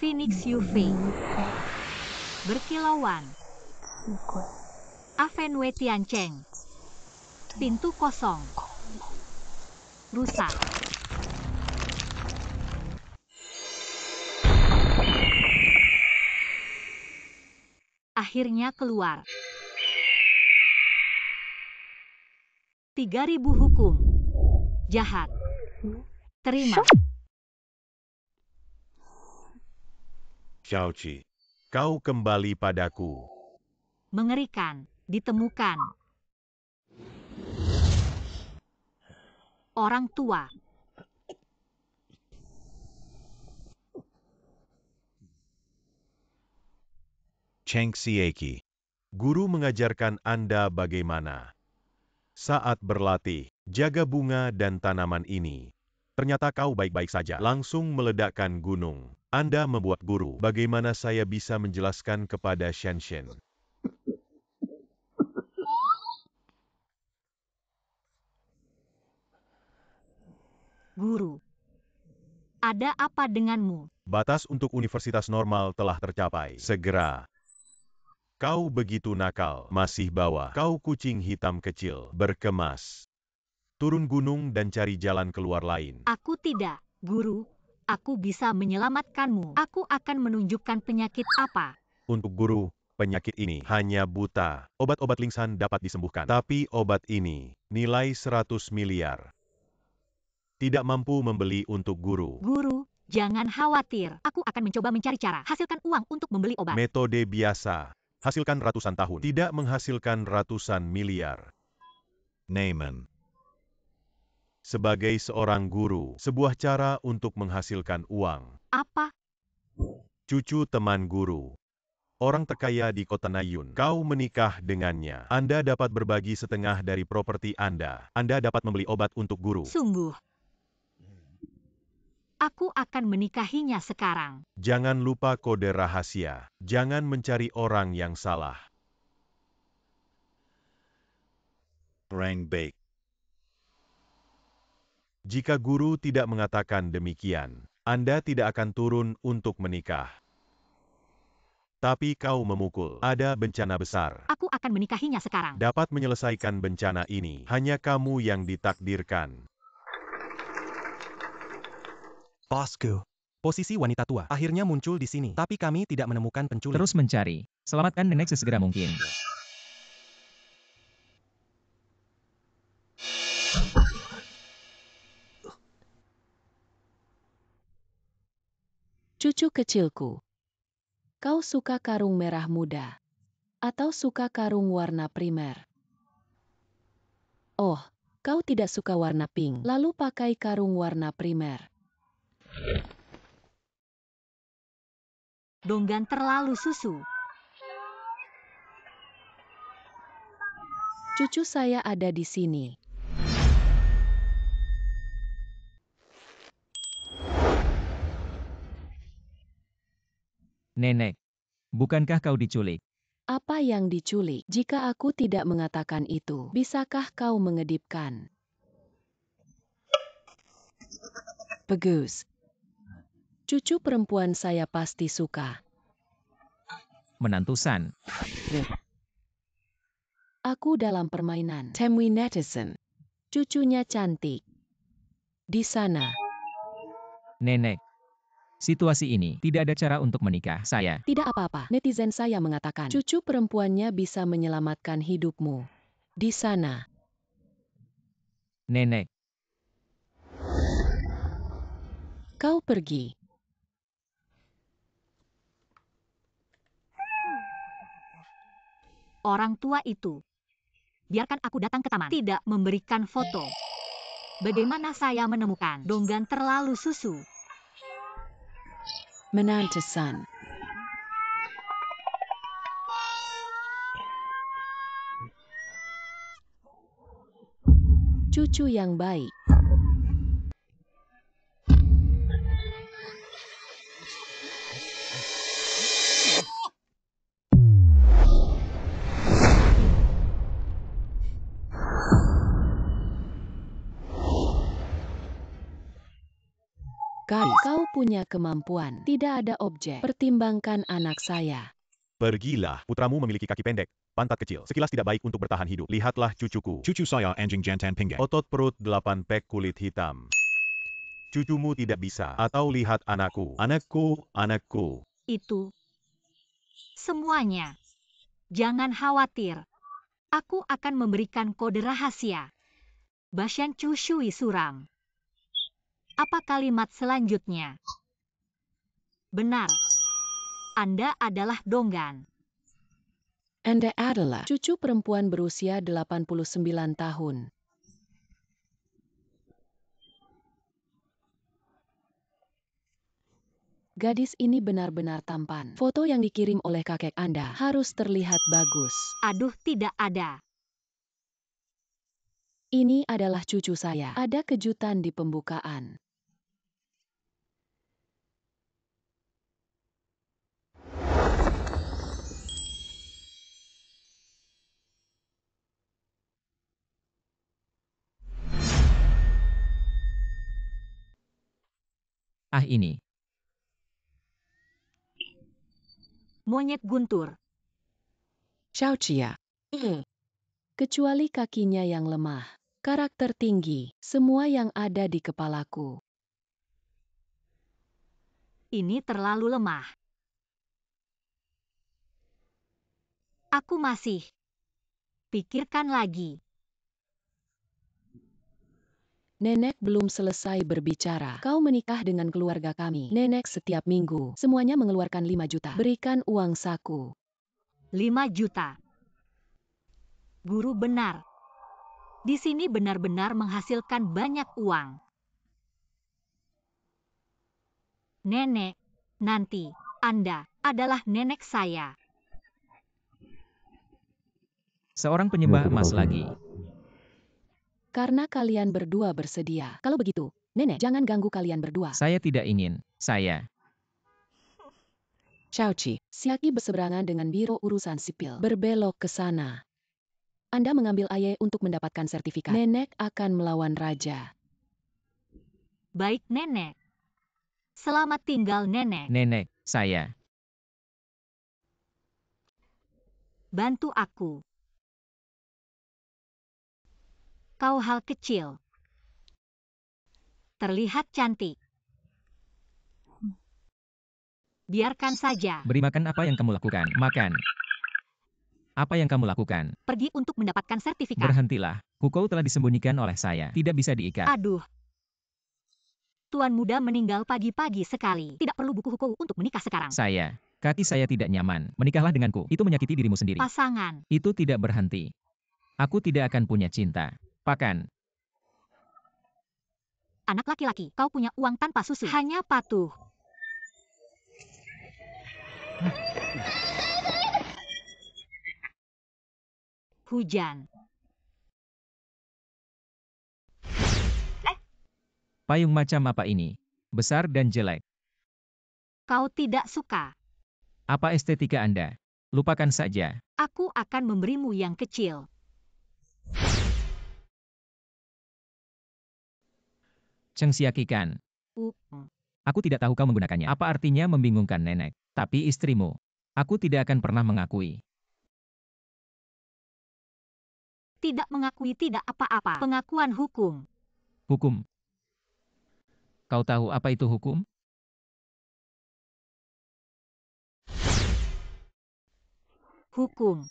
Phoenix UV. Berkilauan. Avenue Tiancheng. Pintu kosong. Rusak. Akhirnya keluar. 3.000 hukum. Jahat. Terima. Xiaoqi, kau kembali padaku. Mengerikan. Ditemukan. Orang tua. Cheng Xieki, guru mengajarkan Anda bagaimana saat berlatih, jaga bunga dan tanaman ini. Ternyata kau baik-baik saja. Langsung meledakkan gunung. Anda membuat guru. Bagaimana saya bisa menjelaskan kepada Shenshen? Guru. Ada apa denganmu? Batas untuk universitas normal telah tercapai. Segera. Kau begitu nakal, masih bawa. Kau kucing hitam kecil, berkemas. Turun gunung dan cari jalan keluar lain. Aku tidak, guru. Aku bisa menyelamatkanmu. Aku akan menunjukkan penyakit apa. Untuk guru, penyakit ini hanya buta. Obat-obat Lingsan dapat disembuhkan. Tapi obat ini, nilai 100 miliar. Tidak mampu membeli untuk guru. Guru, jangan khawatir. Aku akan mencoba mencari cara. Hasilkan uang untuk membeli obat. Metode biasa. Hasilkan ratusan tahun. Tidak menghasilkan ratusan miliar. Neyman. Sebagai seorang guru, sebuah cara untuk menghasilkan uang. Apa? Cucu teman guru. Orang terkaya di kota Nayun. Kau menikah dengannya. Anda dapat berbagi setengah dari properti Anda. Anda dapat membeli obat untuk guru. Sungguh. Aku akan menikahinya sekarang. Jangan lupa kode rahasia. Jangan mencari orang yang salah. Rank baik. Jika guru tidak mengatakan demikian, Anda tidak akan turun untuk menikah. Tapi kau memukul. Ada bencana besar. Aku akan menikahinya sekarang. Dapat menyelesaikan bencana ini. Hanya kamu yang ditakdirkan. Bosku. Posisi wanita tua akhirnya muncul di sini, tapi kami tidak menemukan penculik. Terus mencari. Selamatkan nenek sesegera mungkin. Cucu kecilku, kau suka karung merah muda? Atau suka karung warna primer? Oh, kau tidak suka warna pink, lalu pakai karung warna primer. Donggan terlalu susu. Cucu saya ada di sini. Nenek, bukankah kau diculik? Apa yang diculik? Jika aku tidak mengatakan itu, bisakah kau mengedipkan? Bagus. Cucu perempuan saya pasti suka. Menantu San. Aku dalam permainan. Temui netizen. Cucunya cantik. Di sana. Nenek, situasi ini tidak ada cara untuk menikah saya. Tidak apa-apa. Netizen saya mengatakan, cucu perempuannya bisa menyelamatkan hidupmu. Di sana. Nenek, Kau pergi. Orang tua itu. Biarkan aku datang ke taman. Tidak memberikan foto. Bagaimana saya menemukan donggan terlalu susu? Menantu San. Cucu yang baik. Gadis. Kau punya kemampuan. Tidak ada objek. Pertimbangkan anak saya. Pergilah, putramu memiliki kaki pendek, pantat kecil. Sekilas tidak baik untuk bertahan hidup. Lihatlah cucuku. Cucu saya anjing jantan pinggang. Otot perut 8 pek kulit hitam. Cucumu tidak bisa. Atau lihat anakku. Anakku. Itu semuanya. Jangan khawatir. Aku akan memberikan kode rahasia. Bashan Chu Shui Suram. Apa kalimat selanjutnya? Benar. Anda adalah Donggan. Anda adalah cucu perempuan berusia 89 tahun. Gadis ini benar-benar tampan. Foto yang dikirim oleh kakek Anda harus terlihat bagus. Aduh, tidak ada. Ini adalah cucu saya. Ada kejutan di pembukaan. Ah ini. Monyet guntur. Xiao Chia. Kecuali kakinya yang lemah. Karakter tinggi. Semua yang ada di kepalaku. Ini terlalu lemah. Aku masih. Pikirkan lagi. Nenek belum selesai berbicara. Kau menikah dengan keluarga kami. Nenek setiap minggu. Semuanya mengeluarkan 5 juta. Berikan uang saku. 5 juta. Guru benar. Di sini benar-benar menghasilkan banyak uang. Nenek, nanti, Anda adalah nenek saya. Seorang penyembah emas lagi. Karena kalian berdua bersedia. Kalau begitu, nenek jangan ganggu kalian berdua. Saya tidak ingin. Saya. Xiaoqi, Siaki berseberangan dengan Biro Urusan Sipil. Berbelok ke sana. Anda mengambil Aye untuk mendapatkan sertifikat. Nenek akan melawan raja. Baik, nenek. Selamat tinggal, nenek. Nenek, saya. Bantu aku. Kau hal kecil. Terlihat cantik. Biarkan saja. Beri makan apa yang kamu lakukan. Makan. Apa yang kamu lakukan? Pergi untuk mendapatkan sertifikat. Berhentilah. Hukou telah disembunyikan oleh saya. Tidak bisa diikat. Aduh. Tuan muda meninggal pagi-pagi sekali. Tidak perlu buku hukum untuk menikah sekarang. Saya. Kaki saya tidak nyaman. Menikahlah denganku. Itu menyakiti dirimu sendiri. Pasangan. Itu tidak berhenti. Aku tidak akan punya cinta. Pakan. Anak laki-laki, kau punya uang tanpa susu. Hanya patuh. Hujan. Payung macam apa ini? Besar dan jelek. Kau tidak suka. Apa estetika Anda? Lupakan saja. Aku akan memberimu yang kecil. Cengsiakikan. Aku tidak tahu kau menggunakannya. Apa artinya membingungkan nenek? Tapi istrimu. Aku tidak akan pernah mengakui. Tidak mengakui tidak apa-apa. Pengakuan hukum. Hukum. Kau tahu apa itu hukum? Hukum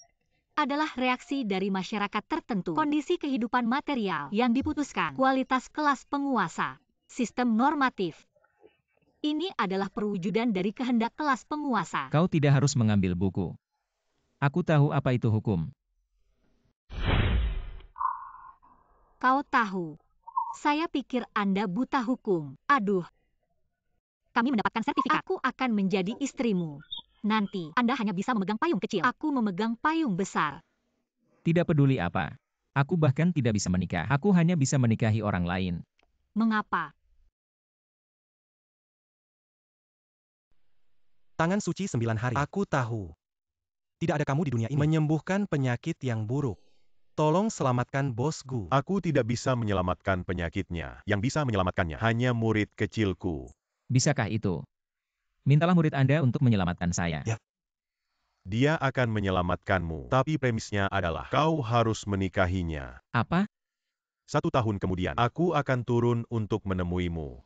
adalah reaksi dari masyarakat tertentu. Kondisi kehidupan material yang diputuskan. Kualitas kelas penguasa. Sistem normatif. Ini adalah perwujudan dari kehendak kelas penguasa. Kau tidak harus mengambil buku. Aku tahu apa itu hukum. Kau tahu. Saya pikir Anda buta hukum. Aduh. Kami mendapatkan sertifikat. Aku akan menjadi istrimu. Nanti, Anda hanya bisa memegang payung kecil. Aku memegang payung besar. Tidak peduli apa. Aku bahkan tidak bisa menikah. Aku hanya bisa menikahi orang lain. Mengapa? Tangan suci 9 hari. Aku tahu. Tidak ada kamu di dunia ini. Menyembuhkan penyakit yang buruk. Tolong selamatkan bosku. Aku tidak bisa menyelamatkan penyakitnya. Yang bisa menyelamatkannya hanya murid kecilku. Bisakah itu? Mintalah murid Anda untuk menyelamatkan saya. Ya. Dia akan menyelamatkanmu, tapi premisnya adalah kau harus menikahinya. Apa? 1 tahun kemudian, aku akan turun untuk menemuimu.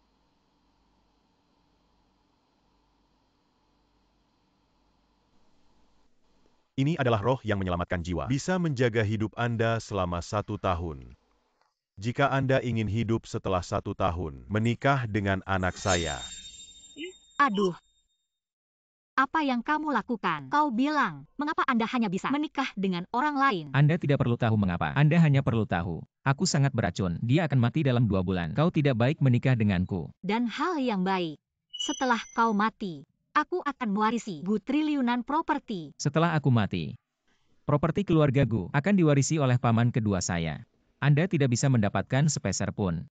Ini adalah roh yang menyelamatkan jiwa. Bisa menjaga hidup Anda selama 1 tahun. Jika Anda ingin hidup setelah 1 tahun, menikah dengan anak saya. Aduh. Apa yang kamu lakukan? Kau bilang, mengapa Anda hanya bisa menikah dengan orang lain? Anda tidak perlu tahu mengapa. Anda hanya perlu tahu. Aku sangat beracun. Dia akan mati dalam 2 bulan. Kau tidak baik menikah denganku. Dan hal yang baik. Setelah kau mati, aku akan mewarisi triliunan properti. Setelah aku mati, properti keluargaku akan diwarisi oleh paman kedua saya. Anda tidak bisa mendapatkan sepeser pun.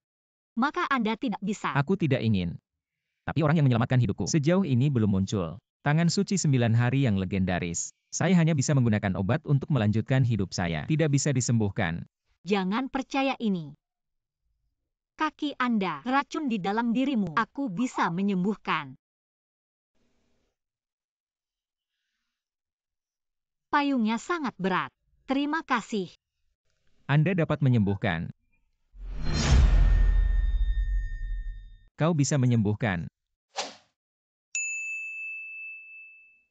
Maka Anda tidak bisa. Aku tidak ingin. Tapi orang yang menyelamatkan hidupku sejauh ini belum muncul. Tangan suci 9 hari yang legendaris. Saya hanya bisa menggunakan obat untuk melanjutkan hidup saya. Tidak bisa disembuhkan. Jangan percaya ini. Kaki Anda, racun di dalam dirimu. Aku bisa menyembuhkan. Payungnya sangat berat. Terima kasih. Anda dapat menyembuhkan. Kau bisa menyembuhkan.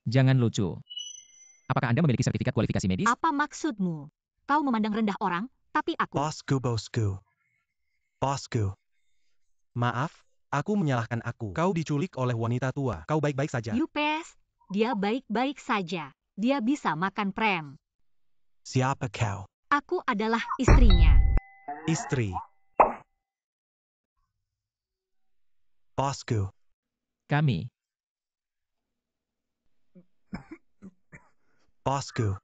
Jangan lucu. Apakah Anda memiliki sertifikat kualifikasi medis? Apa maksudmu? Kau memandang rendah orang, tapi aku. Bosku. Maaf, aku menyalahkan aku. Kau diculik oleh wanita tua. Kau baik-baik saja. Yupes, dia baik-baik saja. Dia bisa makan prem. Siapa kau? Aku adalah istrinya. Istri. Bosku. Kami. Bosku.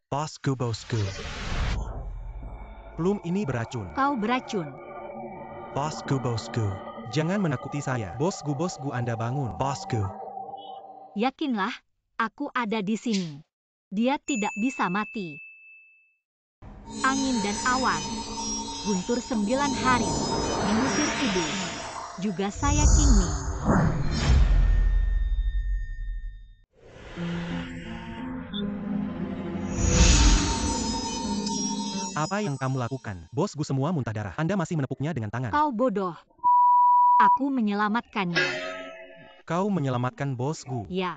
Bosku. Plum ini beracun. Kau beracun. Bosku. Jangan menakuti saya. Bosku, Anda bangun. Bosku. Yakinlah, aku ada di sini. Dia tidak bisa mati. Angin dan awan. Guntur 9 hari. Mengusir ibu. Juga saya King Ming. Apa yang kamu lakukan? Bosku semua muntah darah. Anda masih menepuknya dengan tangan. Kau bodoh. Aku menyelamatkannya. Kau menyelamatkan bosku. Ya,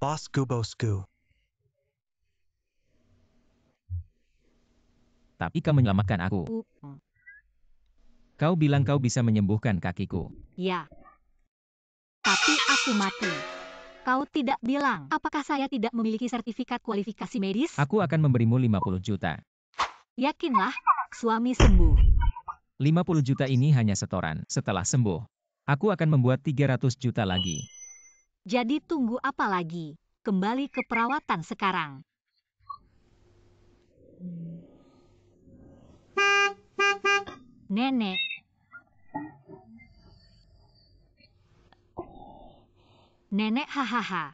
Bosku. Tapi kau menyelamatkan aku. Kau bilang kau bisa menyembuhkan kakiku. ya. Tapi aku mati. Kau tidak bilang, apakah saya tidak memiliki sertifikat kualifikasi medis? Aku akan memberimu 50 juta. Yakinlah, suami sembuh. 50 juta ini hanya setoran. Setelah sembuh, aku akan membuat 300 juta lagi. Jadi tunggu apa lagi? Kembali ke perawatan sekarang. Nenek. Nenek hahaha.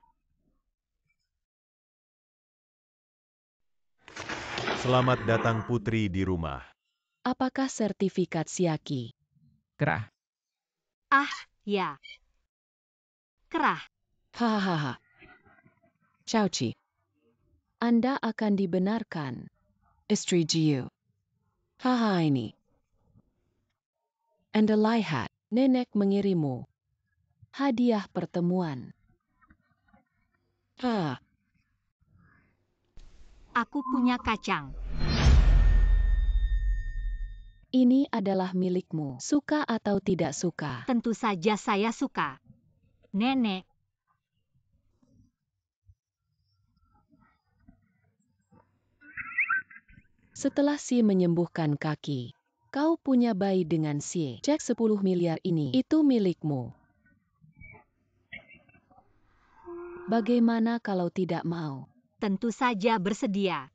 Selamat datang putri di rumah. Apakah sertifikat Siaki? Kerah. Ya. Kerah. Hahaha. Chauci. Anda akan dibenarkan. Istri Jiu. Haha ini. Anda lihat, nenek mengirimu. Hadiah pertemuan. Aku punya kacang. Ini adalah milikmu. Suka atau tidak suka? Tentu saja saya suka. Nenek. Setelah si menyembuhkan kaki, kau punya bayi dengan si. Cek 10 miliar ini. Itu milikmu. Bagaimana kalau tidak mau? Tentu saja bersedia.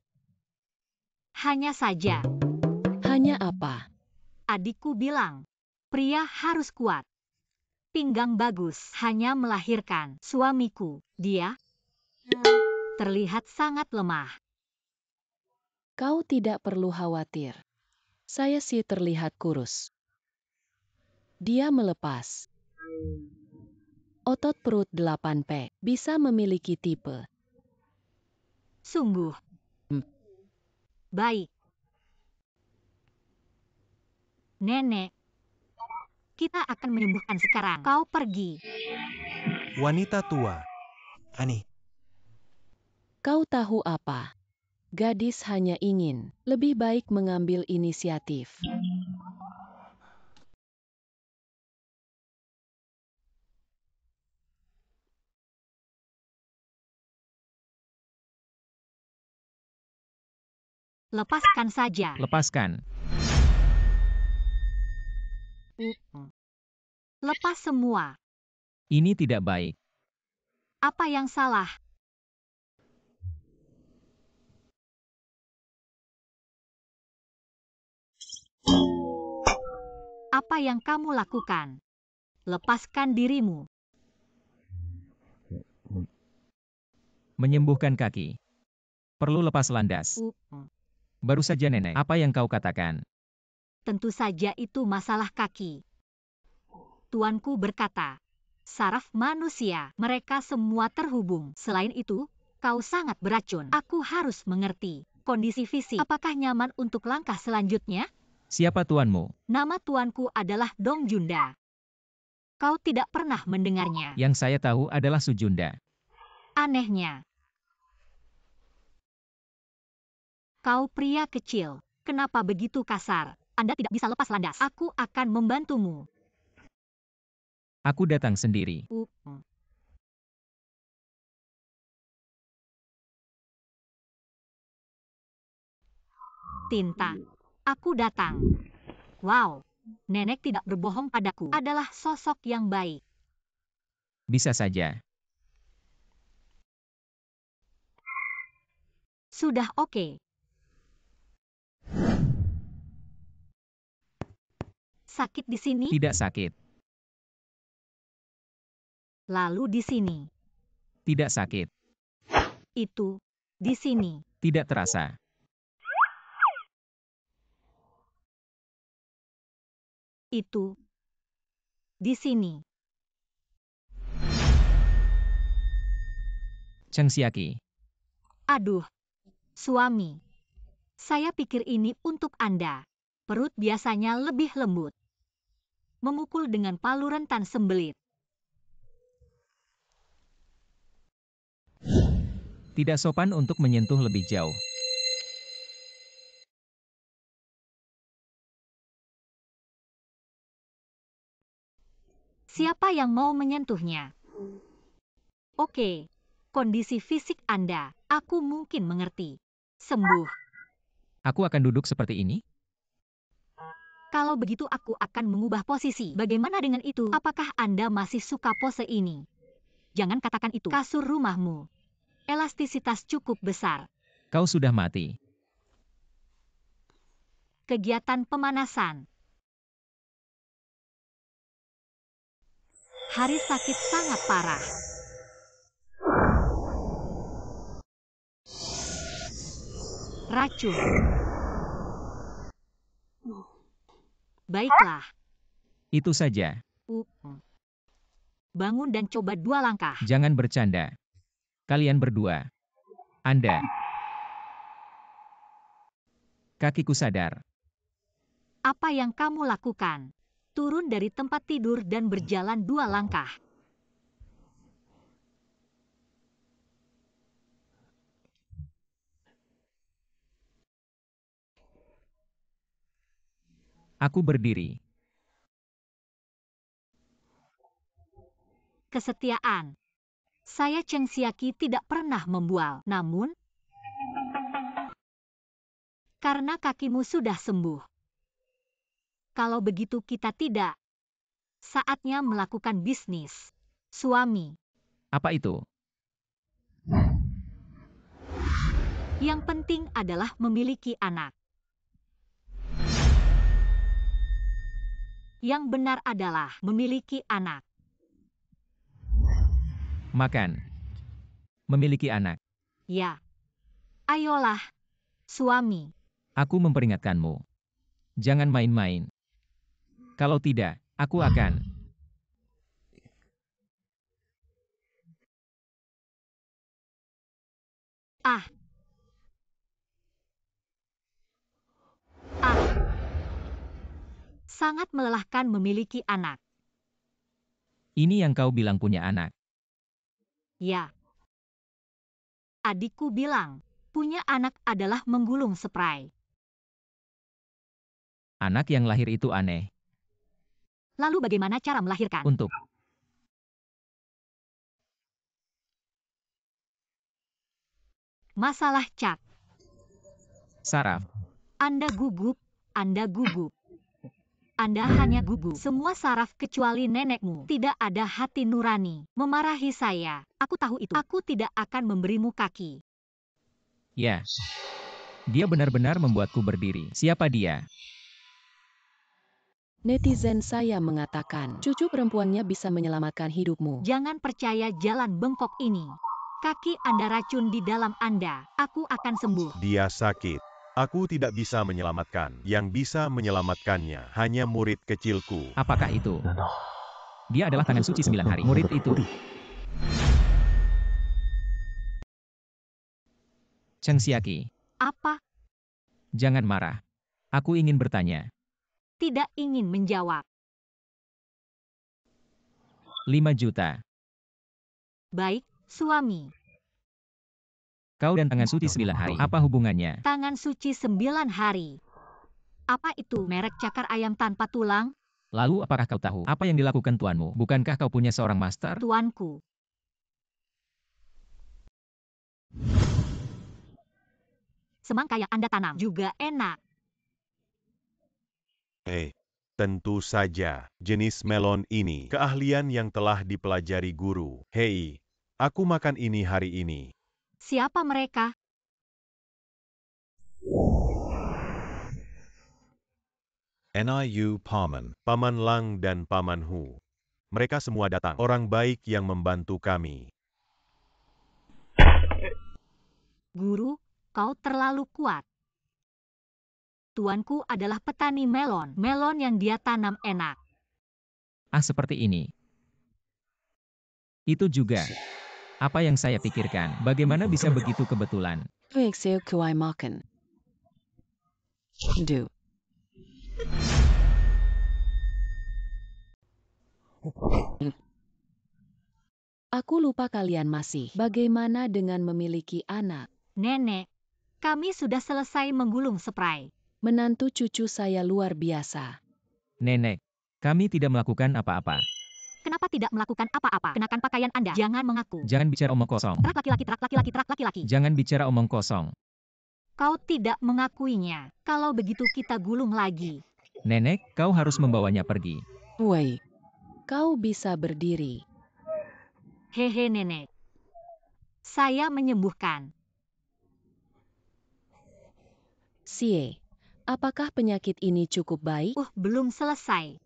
Hanya saja, Hanya apa? adikku bilang, pria harus kuat. Pinggang bagus, hanya melahirkan. Suamiku, dia terlihat sangat lemah. Kau tidak perlu khawatir. Saya sih terlihat kurus. Dia melepas. Otot perut 8P bisa memiliki tipe. Sungguh. Baik. Nenek, kita akan menyembuhkan sekarang. Kau pergi. Wanita tua. Ani, Kau tahu apa? Gadis hanya ingin lebih baik mengambil inisiatif. Lepaskan saja. Lepaskan. Lepas semua. Ini tidak baik. Apa yang salah? Apa yang kamu lakukan? Lepaskan dirimu. Menyembuhkan kaki. Perlu lepas landas. Baru saja nenek, apa yang kau katakan? Tentu saja itu masalah kaki. Tuanku berkata, saraf manusia, mereka semua terhubung. Selain itu, kau sangat beracun. Aku harus mengerti kondisi fisik. Apakah nyaman untuk langkah selanjutnya? Siapa tuanmu? Nama tuanku adalah Dong Junda. Kau tidak pernah mendengarnya. Yang saya tahu adalah Sujunda. Anehnya. Kau pria kecil, kenapa begitu kasar? Anda tidak bisa lepas landas. Aku akan membantumu. Aku datang sendiri. Tinta. Aku datang. Wow, nenek tidak berbohong padaku. Adalah sosok yang baik. Bisa saja. Sudah oke. Sakit di sini? Tidak sakit. Lalu di sini. Tidak sakit. Itu. Di sini. Tidak terasa. Itu. Di sini. Cheng Xiaqi. Aduh. Suami. Saya pikir ini untuk Anda. Perut biasanya lebih lembut. Memukul dengan palu rentan sembelit. Tidak sopan untuk menyentuh lebih jauh. Siapa yang mau menyentuhnya? Oke. Kondisi fisik Anda, aku mungkin mengerti. Sembuh. Aku akan duduk seperti ini? Kalau begitu aku akan mengubah posisi. Bagaimana dengan itu? Apakah Anda masih suka pose ini? Jangan katakan itu. Kasur rumahmu. Elastisitas cukup besar. Kau sudah mati. Kegiatan pemanasan. Hari sakit sangat parah. Racun. Baiklah. Itu saja. Bangun dan coba 2 langkah. Jangan bercanda. Kalian berdua. Anda. Kakiku sadar. Apa yang kamu lakukan? Turun dari tempat tidur dan berjalan 2 langkah. Aku berdiri. Kesetiaan. Saya Cheng Xiaqi tidak pernah membual. Namun, karena kakimu sudah sembuh. Kalau begitu kita tidak. Saatnya melakukan bisnis. Suami. Apa itu? Yang penting adalah memiliki anak. Yang benar adalah memiliki anak. Makan. Memiliki anak. Ya. Ayolah, suami. Aku memperingatkanmu. Jangan main-main. Kalau tidak, Aku akan. Ah. Ah. Sangat melelahkan memiliki anak. Ini yang kau bilang punya anak. Ya. Adikku bilang, punya anak adalah menggulung spray. Anak yang lahir itu aneh. Lalu bagaimana cara melahirkan? Untuk. Masalah Cak. Saraf. Anda gugup, Anda gugup. Anda hanya gugup. Semua saraf kecuali nenekmu. Tidak ada hati nurani. Memarahi saya. Aku tahu itu. Aku tidak akan memberimu kaki. Ya. Dia benar-benar membuatku berdiri. Siapa dia? Netizen saya mengatakan, cucu perempuannya bisa menyelamatkan hidupmu. Jangan percaya jalan bengkok ini. Kaki Anda racun di dalam Anda. Aku akan sembuh. Dia sakit. Aku tidak bisa menyelamatkan. Yang bisa menyelamatkannya hanya murid kecilku. Apakah itu? Dia adalah tangan suci 9 hari. Murid itu. Cheng Xiaqi, Apa? jangan marah. Aku ingin bertanya. Tidak ingin menjawab. 5 juta. Baik, suami. Kau dan tangan suci 9 hari. Apa hubungannya? Tangan suci 9 hari. Apa itu merek cakar ayam tanpa tulang? Lalu apakah kau tahu apa yang dilakukan tuanmu? Bukankah kau punya seorang master? Tuanku. Semangka yang Anda tanam juga enak. Tentu saja, jenis melon ini keahlian yang telah dipelajari guru. Hei, aku makan ini hari ini. Siapa mereka? Niu Paman, Paman Lang dan Paman Hu. Mereka semua datang, orang baik yang membantu kami. Guru, kau terlalu kuat. Tuanku adalah petani melon. Melon yang dia tanam enak. Ah, seperti ini. Itu juga. Apa yang saya pikirkan, bagaimana bisa begitu kebetulan? Tuikseo kuai makan. Du. Aku lupa kalian masih. Bagaimana dengan memiliki anak? Nenek, kami sudah selesai menggulung spray. Menantu cucu saya luar biasa. Nenek, kami tidak melakukan apa-apa. Kenapa tidak melakukan apa-apa? Kenakan pakaian Anda. Jangan mengaku. Jangan bicara omong kosong. Trak laki-laki, trak laki-laki, trak laki-laki. Jangan bicara omong kosong. Kau tidak mengakuinya. Kalau begitu kita gulung lagi. Nenek, kau harus membawanya pergi. Woi, kau bisa berdiri. Hehe nenek. Saya menyembuhkan. Sie, apakah penyakit ini cukup baik? Belum selesai.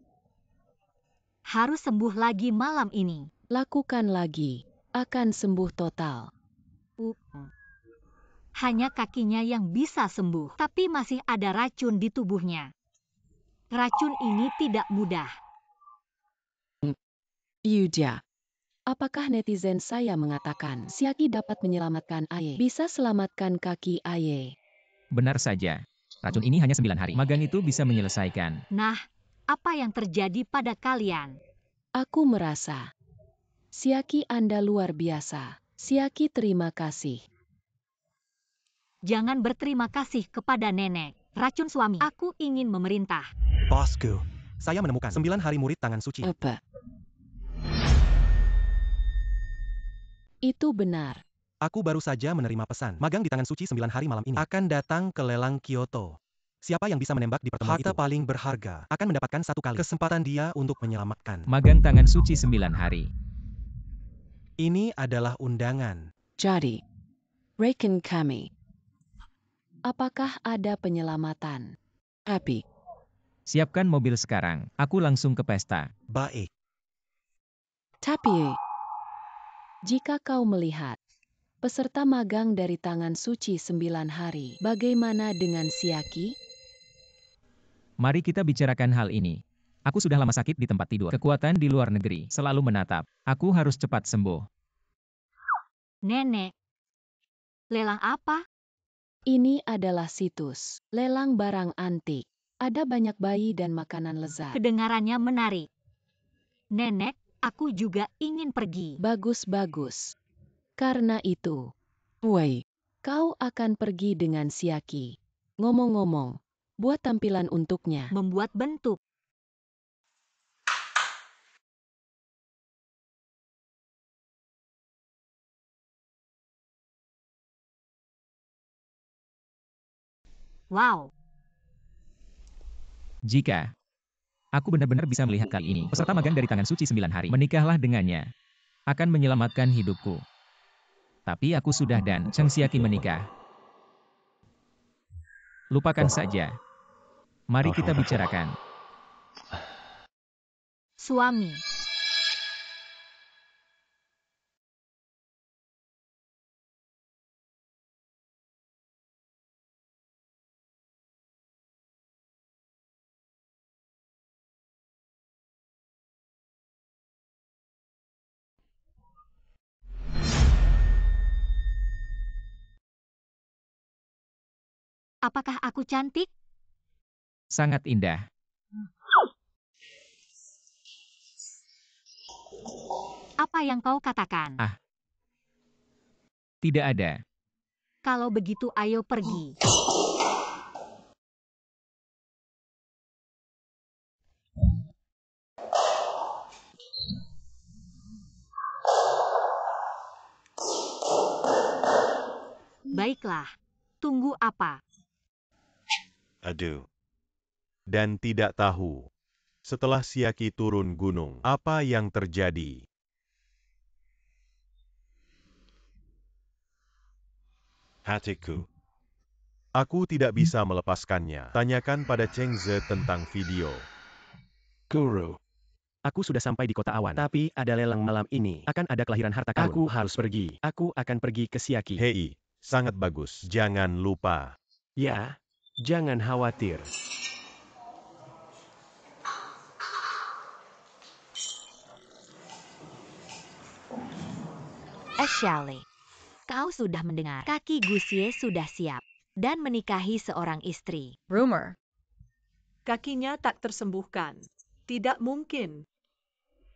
Harus sembuh lagi malam ini. Lakukan lagi. Akan sembuh total. Hanya kakinya yang bisa sembuh. Tapi masih ada racun di tubuhnya. Racun ini tidak mudah. Yuja. Apakah netizen saya mengatakan Xiaqi dapat menyelamatkan Aye? Bisa selamatkan kaki Aye. Benar saja. Racun ini hanya 9 hari. Magang itu bisa menyelesaikan. Nah, apa yang terjadi pada kalian? Aku merasa Xiaqi Anda luar biasa. Xiaqi terima kasih. Jangan berterima kasih kepada nenek. Racun suami. Aku ingin memerintah. Bosku, saya menemukan 9 hari murid tangan suci. Apa? Itu benar. Aku baru saja menerima pesan. Magang di tangan suci 9 hari malam ini akan datang ke lelang Kyoto. Siapa yang bisa menembak di pertemuan itu? Harta paling berharga akan mendapatkan 1 kali kesempatan dia untuk menyelamatkan. Magang tangan suci 9 hari. Ini adalah undangan. Jadi, rekan kami. Apakah ada penyelamatan? Happy. Siapkan mobil sekarang. Aku langsung ke pesta. Baik. Tapi, jika kau melihat peserta magang dari tangan suci 9 hari, bagaimana dengan Xiaqi? Mari kita bicarakan hal ini. Aku sudah lama sakit di tempat tidur. Kekuatan di luar negeri selalu menatap. Aku harus cepat sembuh. Nenek. Lelang apa? Ini adalah situs lelang barang antik. Ada banyak bayi dan makanan lezat. Kedengarannya menarik. Nenek, aku juga ingin pergi. Bagus-bagus. Karena itu, woi, kau akan pergi dengan Siaki. Ngomong-ngomong, buat tampilan untuknya. Membuat bentuk. Wow. Jika aku benar-benar bisa melihat kali ini, peserta magang dari Tangan Suci 9 hari, menikahlah dengannya. Akan menyelamatkan hidupku. Tapi aku sudah dan Cheng Siaki menikah. Lupakan saja. Mari kita bicarakan. Suami. Apakah aku cantik? Sangat indah. Apa yang kau katakan? Tidak ada. Kalau begitu ayo pergi. Baiklah. Tunggu apa? Aduh. Dan tidak tahu. Setelah Siaki turun gunung, apa yang terjadi? Hatiku. Aku tidak bisa melepaskannya. Tanyakan pada Cheng Ze tentang video. Guru. Aku sudah sampai di kota awan, tapi ada lelang malam ini. Akan ada kelahiran harta karun. Aku harus pergi. Aku akan pergi ke Siaki. Hei, sangat bagus. Jangan lupa. Ya, jangan khawatir. Xiaoli, kau sudah mendengar. Kaki Gusie sudah siap dan menikahi seorang istri. Rumor. Kakinya tak tersembuhkan. Tidak mungkin.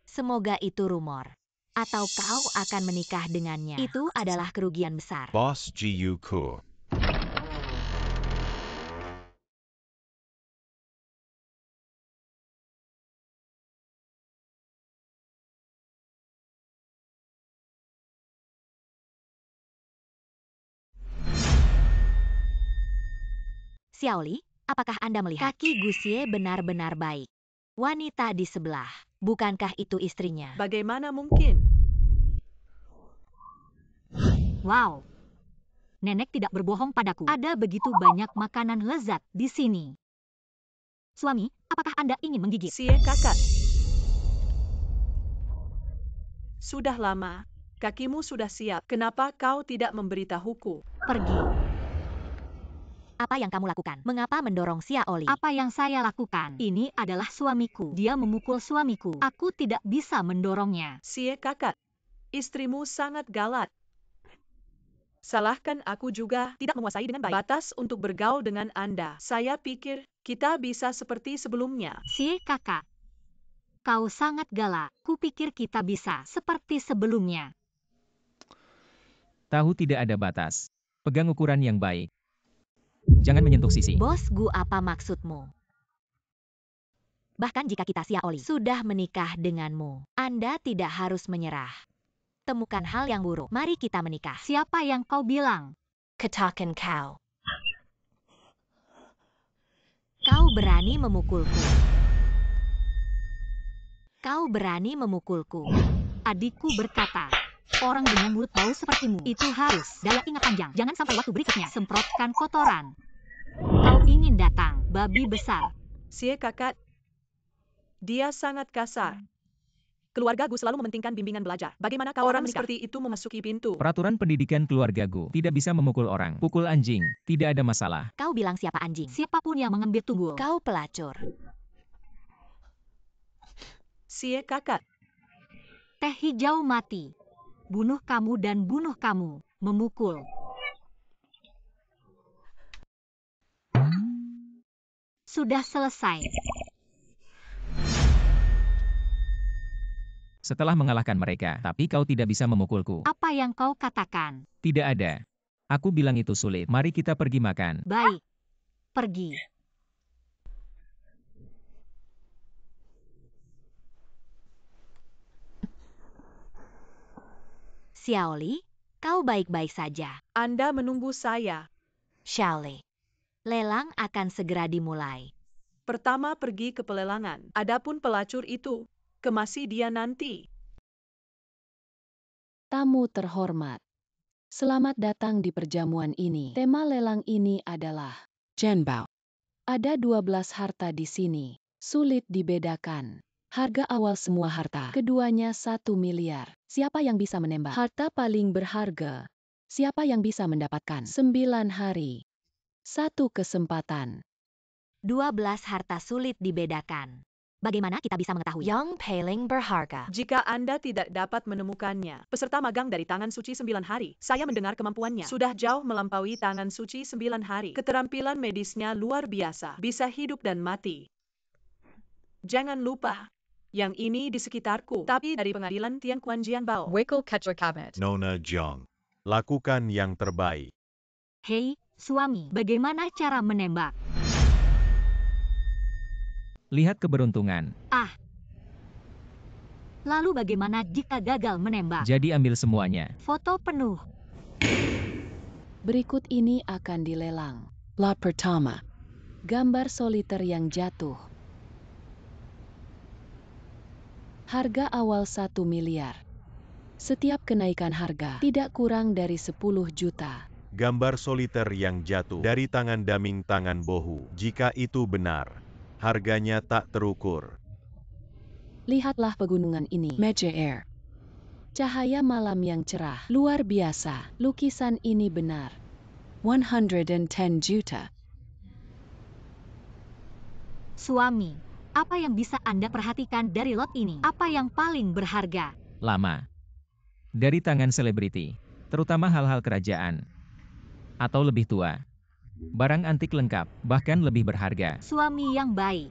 Semoga itu rumor. Atau kau akan menikah dengannya. Itu adalah kerugian besar. Boss Ji Ku. Xiaoli, apakah Anda melihat kaki Gusie benar-benar baik? Wanita di sebelah, bukankah itu istrinya? Bagaimana mungkin? Wow. Nenek tidak berbohong padaku. Ada begitu banyak makanan lezat di sini. Suami, apakah Anda ingin menggigit? Sie kakak. Sudah lama. Kakimu sudah siap. Kenapa kau tidak memberitahuku? Pergi. Apa yang kamu lakukan? Mengapa mendorong Xiaoli? Apa yang saya lakukan? Ini adalah suamiku. Dia memukul suamiku. Aku tidak bisa mendorongnya. Sie kakak. Istrimu sangat galak. Salahkan aku juga tidak menguasai dengan baik batas untuk bergaul dengan Anda. Saya pikir kita bisa seperti sebelumnya. Si kakak. Kau sangat galak. Kupikir kita bisa seperti sebelumnya. Tahu tidak ada batas. Pegang ukuran yang baik. Jangan menyentuh sisi. Bos Gu, apa maksudmu? Bahkan jika kita Xiaoli sudah menikah denganmu, Anda tidak harus menyerah. Temukan hal yang buruk. Mari kita menikah. Siapa yang kau bilang? Katakan kau. Kau berani memukulku. Kau berani memukulku. Adikku berkata, orang dengan mulut bau sepertimu itu harus daya ingat panjang. Jangan sampai waktu berikutnya semprotkan kotoran. Kau ingin datang, babi besar. Sie kakak. Dia sangat kasar. Keluarga Gu selalu mementingkan bimbingan belajar. Bagaimana kau orang seperti itu memasuki pintu? Peraturan pendidikan keluarga Gu tidak bisa memukul orang. Pukul anjing, tidak ada masalah. Kau bilang siapa anjing? Siapapun yang mengambil tunggul. Kau pelacur. Sie kakak. Teh hijau mati. Bunuh kamu dan bunuh kamu. Memukul. Sudah selesai. Setelah mengalahkan mereka, tapi kau tidak bisa memukulku. Apa yang kau katakan? Tidak ada. Aku bilang itu sulit. Mari kita pergi makan. Baik. Pergi. Xiaoli, kau baik-baik saja. Anda menunggu saya. Xiaoli. Lelang akan segera dimulai. Pertama pergi ke pelelangan. Adapun pelacur itu, kemasi dia nanti. Tamu terhormat. Selamat datang di perjamuan ini. Tema lelang ini adalah Zhenbao. Ada 12 harta di sini. Sulit dibedakan. Harga awal semua harta. Keduanya 1 miliar. Siapa yang bisa menembak? Harta paling berharga. Siapa yang bisa mendapatkan? 9 hari. 1 kesempatan. 12 harta sulit dibedakan. Bagaimana kita bisa mengetahui yang paling berharga? Jika Anda tidak dapat menemukannya, peserta magang dari Tangan Suci 9 hari, saya mendengar kemampuannya. Sudah jauh melampaui Tangan Suci 9 hari. Keterampilan medisnya luar biasa, bisa hidup dan mati. Jangan lupa, yang ini di sekitarku, tapi dari pengadilan Tian Quan Jianbao. Wikal Ketra Cabinet. Nona Jiang. Lakukan yang terbaik. Hei, suami, bagaimana cara menembak? Lihat keberuntungan. Lalu bagaimana jika gagal menembak? Jadi ambil semuanya. Foto penuh. Berikut ini akan dilelang. Lot pertama. Gambar soliter yang jatuh. Harga awal 1 miliar. Setiap kenaikan harga tidak kurang dari 10 juta. Gambar soliter yang jatuh dari tangan Daming tangan Bohu. Jika itu benar, harganya tak terukur. Lihatlah pegunungan ini. Meje Air. Cahaya malam yang cerah. Luar biasa. Lukisan ini benar. 110 juta. Suami, apa yang bisa Anda perhatikan dari lot ini? Apa yang paling berharga? Lama. Dari tangan selebriti. Terutama hal-hal kerajaan. Atau lebih tua. Barang antik lengkap, bahkan lebih berharga. Suami yang baik.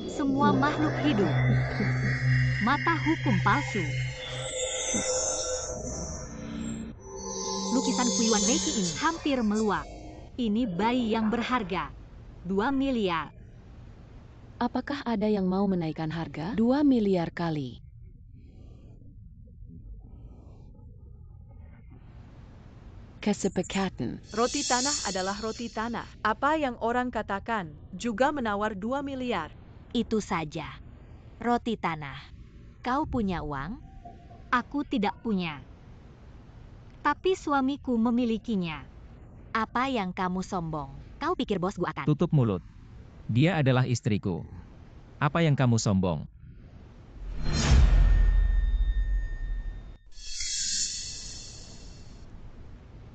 Semua makhluk hidup. Mata hukum palsu. Lukisan Fuiwan Reiki ini hampir meluap. Ini bayi yang berharga. 2 miliar. Apakah ada yang mau menaikkan harga? 2 miliar kali. Kesepakatan. Roti tanah adalah roti tanah. Apa yang orang katakan juga menawar 2 miliar. Itu saja. Roti tanah. Kau punya uang? Aku tidak punya. Tapi suamiku memilikinya. Apa yang kamu sombong? Kau pikir bos gua akan? Tutup mulut. Dia adalah istriku. Apa yang kamu sombong?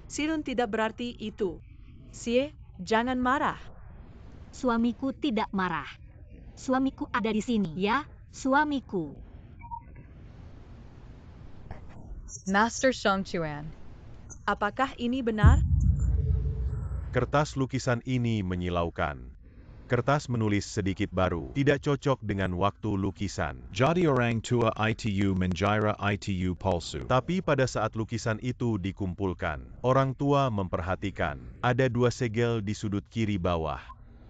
Silun tidak berarti itu. Sie, jangan marah. Suamiku tidak marah. Suamiku ada di sini, ya, suamiku. Master Shang Chuan. Apakah ini benar? Kertas lukisan ini menyilaukan. Kertas menulis sedikit baru, tidak cocok dengan waktu lukisan. Jadi orang tua itu mengira itu palsu. Tapi pada saat lukisan itu dikumpulkan, orang tua memperhatikan, ada 2 segel di sudut kiri bawah.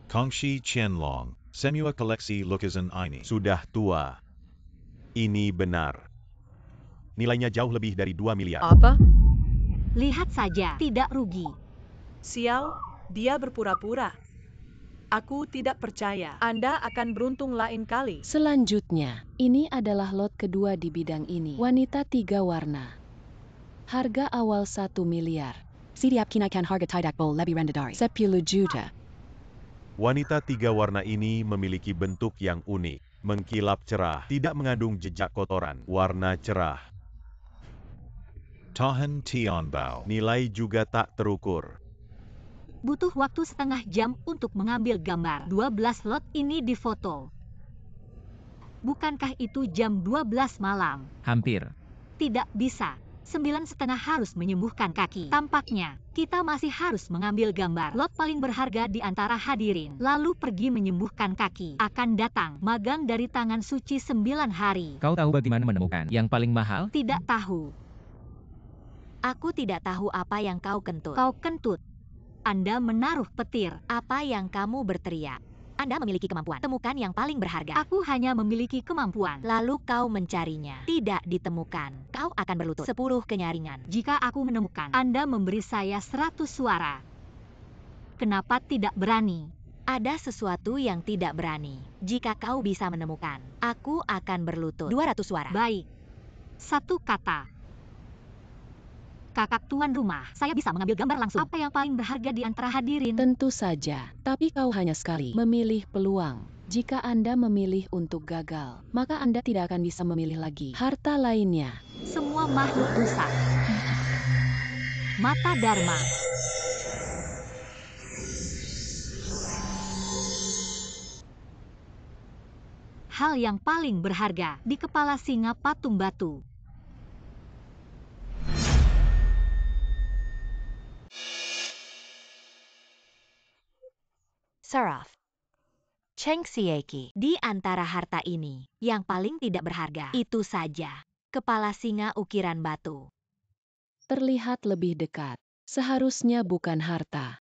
Kongshi Qianlong, semua koleksi lukisan ini. Sudah tua. Ini benar. Nilainya jauh lebih dari 2 miliar. Apa? Lihat saja, tidak rugi. Xiao, dia berpura-pura. Aku tidak percaya. Anda akan beruntung lain kali. Selanjutnya, ini adalah lot kedua di bidang ini. Wanita 3 warna. Harga awal 1 miliar. Siap kenaikan harga tidak boleh lebih rendah dari 10 juta. Wanita 3 warna ini memiliki bentuk yang unik, mengkilap cerah, tidak mengandung jejak kotoran, warna cerah. Tahan Tianbao. Nilai juga tak terukur. Butuh waktu setengah jam untuk mengambil gambar. 12 lot ini difoto. Bukankah itu jam 12 malam? Hampir. Tidak bisa. 9:30 harus menyembuhkan kaki. Tampaknya, kita masih harus mengambil gambar. Lot paling berharga di antara hadirin. Lalu pergi menyembuhkan kaki. Akan datang magang dari tangan suci 9 hari. Kau tahu bagaimana menemukan yang paling mahal? Tidak tahu. Aku tidak tahu apa yang kau kentut. Kau kentut. Anda menaruh petir. Apa yang kamu berteriak? Anda memiliki kemampuan. Temukan yang paling berharga. Aku hanya memiliki kemampuan. Lalu kau mencarinya. Tidak ditemukan. Kau akan berlutut. 10 kenyaringan. Jika aku menemukan, Anda memberi saya 100 suara. Kenapa tidak berani? Ada sesuatu yang tidak berani. Jika kau bisa menemukan, aku akan berlutut. 200 suara. Baik. 1 kata. Kakak tuan rumah, saya bisa mengambil gambar langsung. Apa yang paling berharga di antara hadirin? Tentu saja, tapi kau hanya sekali memilih peluang. Jika Anda memilih untuk gagal, maka Anda tidak akan bisa memilih lagi harta lainnya. Semua makhluk rusak. Mata Dharma. Hal yang paling berharga di kepala singa patung batu. Seraph. Cheng Xieki. Di antara harta ini, yang paling tidak berharga, itu saja. Kepala singa ukiran batu. Terlihat lebih dekat. Seharusnya bukan harta.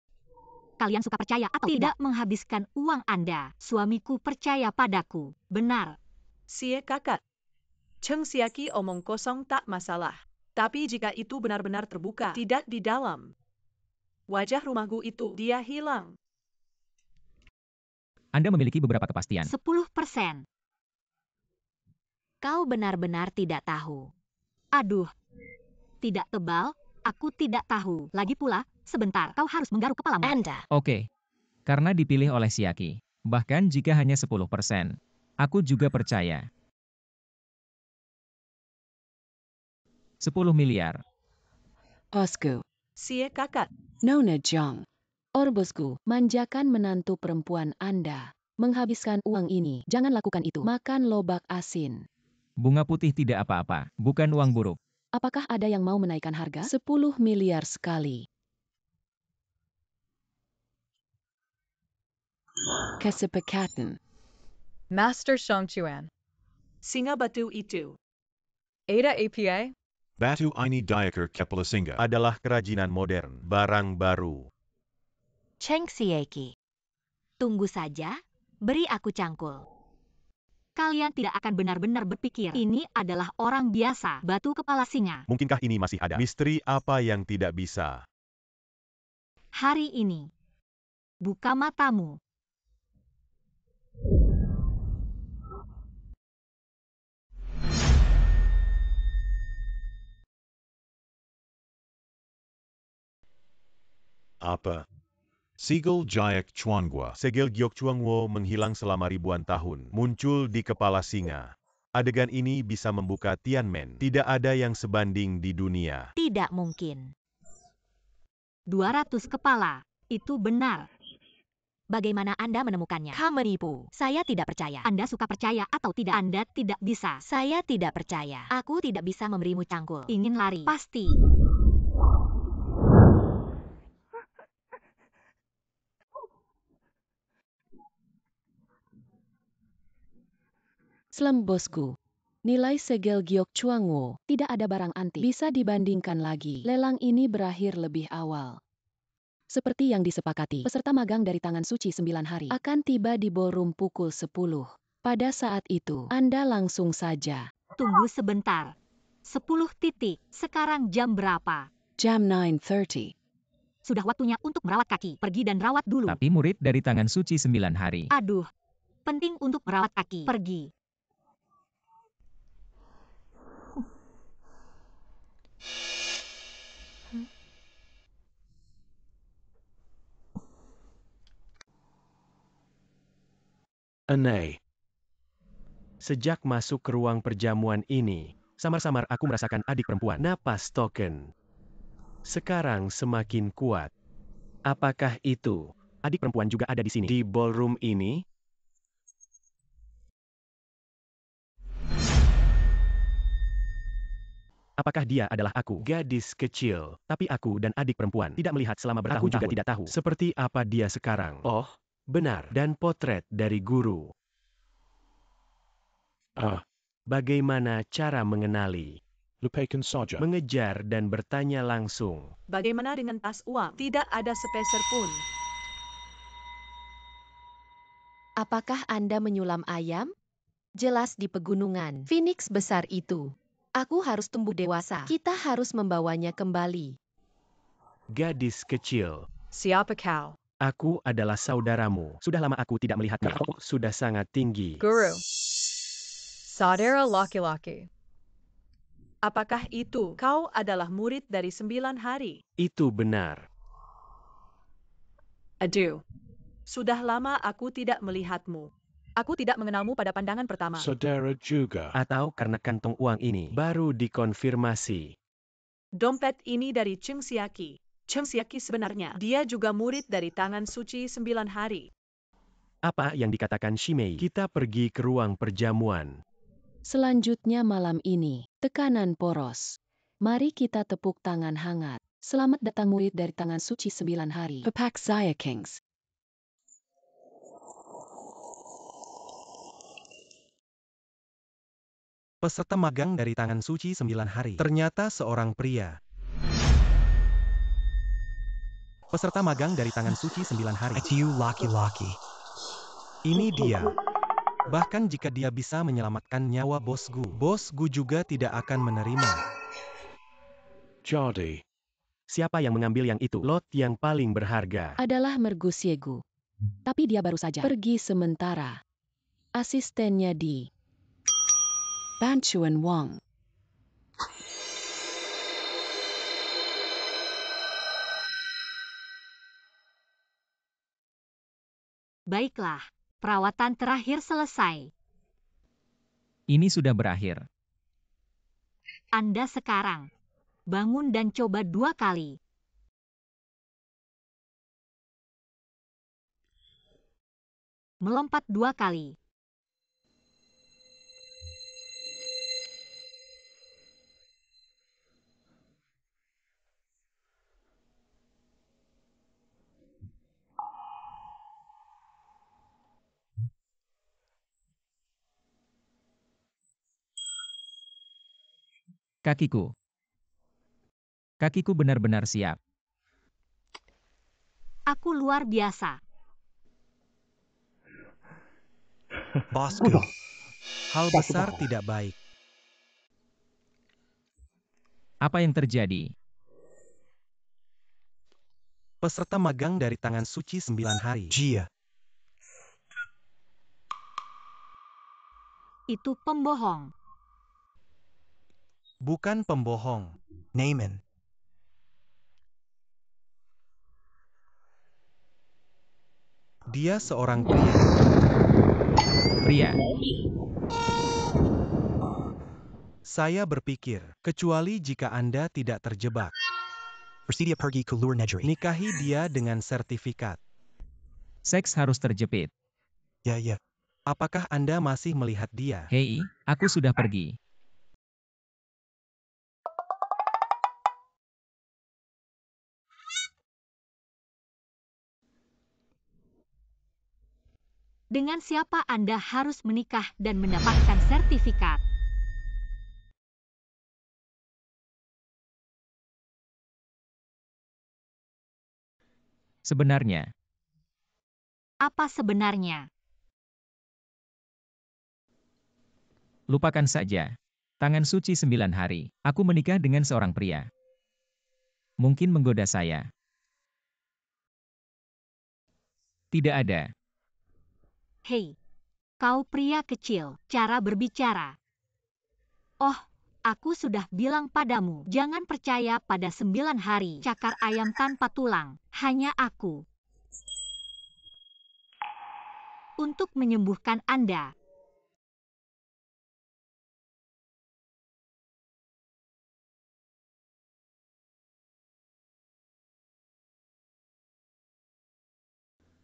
Kalian suka percaya atau tidak menghabiskan uang Anda? Suamiku percaya padaku. Benar. Sie kakak. Cheng Xieki omong kosong tak masalah. Tapi jika itu benar-benar terbuka, tidak di dalam wajah rumahku itu, dia hilang. Anda memiliki beberapa kepastian. 10%. Kau benar-benar tidak tahu. Aduh. Tidak tebal, aku tidak tahu. Lagi pula, sebentar, kau harus menggaruk kepalamu. Anda. Oke. Karena dipilih oleh Xieki. Bahkan jika hanya 10%. Aku juga percaya. 10 miliar. Bosku, Sie kakak. Nona Jong. Bosku, manjakan menantu perempuan Anda. Menghabiskan uang ini, jangan lakukan itu. Makan lobak asin. Bunga putih tidak apa-apa, bukan uang buruk. Apakah ada yang mau menaikkan harga? 10 miliar sekali. Kesepakatan. Master Shangchuan. Singa batu itu. Ada APA. Batu ini Diaker Kepala Singa. Adalah kerajinan modern, barang baru. Cheng Xieki. Tunggu saja, beri aku cangkul. Kalian tidak akan benar-benar berpikir ini adalah orang biasa, batu kepala singa. Mungkinkah ini masih ada? Misteri apa yang tidak bisa? Hari ini, buka matamu. Apa? Seagull Jayak Chuangwa. Segel Giok Chuangwo menghilang selama ribuan tahun, muncul di kepala singa. Adegan ini bisa membuka Tianmen. Tidak ada yang sebanding di dunia. Tidak mungkin. 200 kepala, itu benar. Bagaimana Anda menemukannya? Kamu menipu. Saya tidak percaya. Anda suka percaya atau tidak? Anda tidak bisa. Saya tidak percaya. Aku tidak bisa memberimu cangkul. Ingin lari? Pasti. Slam bosku. Nilai segel Giok Chuangwo, tidak ada barang antik. Bisa dibandingkan lagi. Lelang ini berakhir lebih awal. Seperti yang disepakati, peserta magang dari tangan suci 9 hari akan tiba di ballroom pukul 10. Pada saat itu, Anda langsung saja. Tunggu sebentar. 10 titik. Sekarang jam berapa? Jam 9:30. Sudah waktunya untuk merawat kaki. Pergi dan rawat dulu. Tapi murid dari tangan suci 9 hari. Aduh. Penting untuk merawat kaki. Pergi. Aneh. Sejak masuk ke ruang perjamuan ini, samar-samar aku merasakan adik perempuan napas token. Sekarang semakin kuat. Apakah itu? Adik perempuan juga ada di sini. Di ballroom ini? Apakah dia adalah aku? Gadis kecil. Tapi aku dan adik perempuan tidak melihat selama Aku juga bertahun-tahun. tidak tahu. Seperti apa dia sekarang? Oh, benar. Dan potret dari guru. Bagaimana cara mengenali, Lupakan saja. mengejar dan bertanya langsung? Bagaimana dengan tas uang? Tidak ada sepeser pun. Apakah Anda menyulam ayam? Jelas di pegunungan. Phoenix besar itu. Aku harus tumbuh dewasa. Kita harus membawanya kembali. Gadis kecil. Siapa kau? Aku adalah saudaramu. Sudah lama aku tidak melihatmu. Kau sudah sangat tinggi. Guru. Saudara laki-laki. Apakah itu kau adalah murid dari 9 hari? Itu benar. Aduh. Sudah lama aku tidak melihatmu. Aku tidak mengenalmu pada pandangan pertama. Saudara juga. Atau karena kantong uang ini baru dikonfirmasi. Dompet ini dari Cheng Xiaqi. Cheng Xiaqi sebenarnya. Dia juga murid dari tangan suci 9 hari. Apa yang dikatakan Shimei? Kita pergi ke ruang perjamuan. Selanjutnya malam ini, tekanan poros. Mari kita tepuk tangan hangat. Selamat datang murid dari tangan suci 9 hari. Pepak Zaya Kings. Peserta magang dari tangan suci 9 hari. Ternyata seorang pria. Peserta magang dari tangan suci 9 hari. You laki-laki. Ini dia. Bahkan jika dia bisa menyelamatkan nyawa Bos Gu juga tidak akan menerima. Jadi. Siapa yang mengambil yang itu? Lot yang paling berharga. Adalah Mergus Yegu. Tapi dia baru saja pergi sementara. Asistennya di Ban Chuan Wang. Baiklah, perawatan terakhir selesai. Ini sudah berakhir. Anda sekarang bangun dan coba 2 kali. Melompat 2 kali. Kakiku. Kakiku benar-benar siap. Aku luar biasa. Bosku. Hal besar tidak baik. Apa yang terjadi? Peserta magang dari tangan suci 9 hari. Jia. Itu pembohong. Bukan pembohong. Naaman. Dia seorang pria. Pria. Saya berpikir, kecuali jika Anda tidak terjebak. Bersedia pergi ke luar negeri. Nikahi dia dengan sertifikat. Seks harus terjepit. Ya. Apakah Anda masih melihat dia? Hei, aku sudah pergi. Dengan siapa Anda harus menikah dan mendapatkan sertifikat? Sebenarnya, Apa sebenarnya? lupakan saja. Tangan suci 9 hari. Aku menikah dengan seorang pria. Mungkin menggoda saya. Tidak ada. Hei, kau pria kecil, cara berbicara. Oh, aku sudah bilang padamu, jangan percaya pada 9 hari cakar ayam tanpa tulang, hanya aku. Untuk menyembuhkan Anda.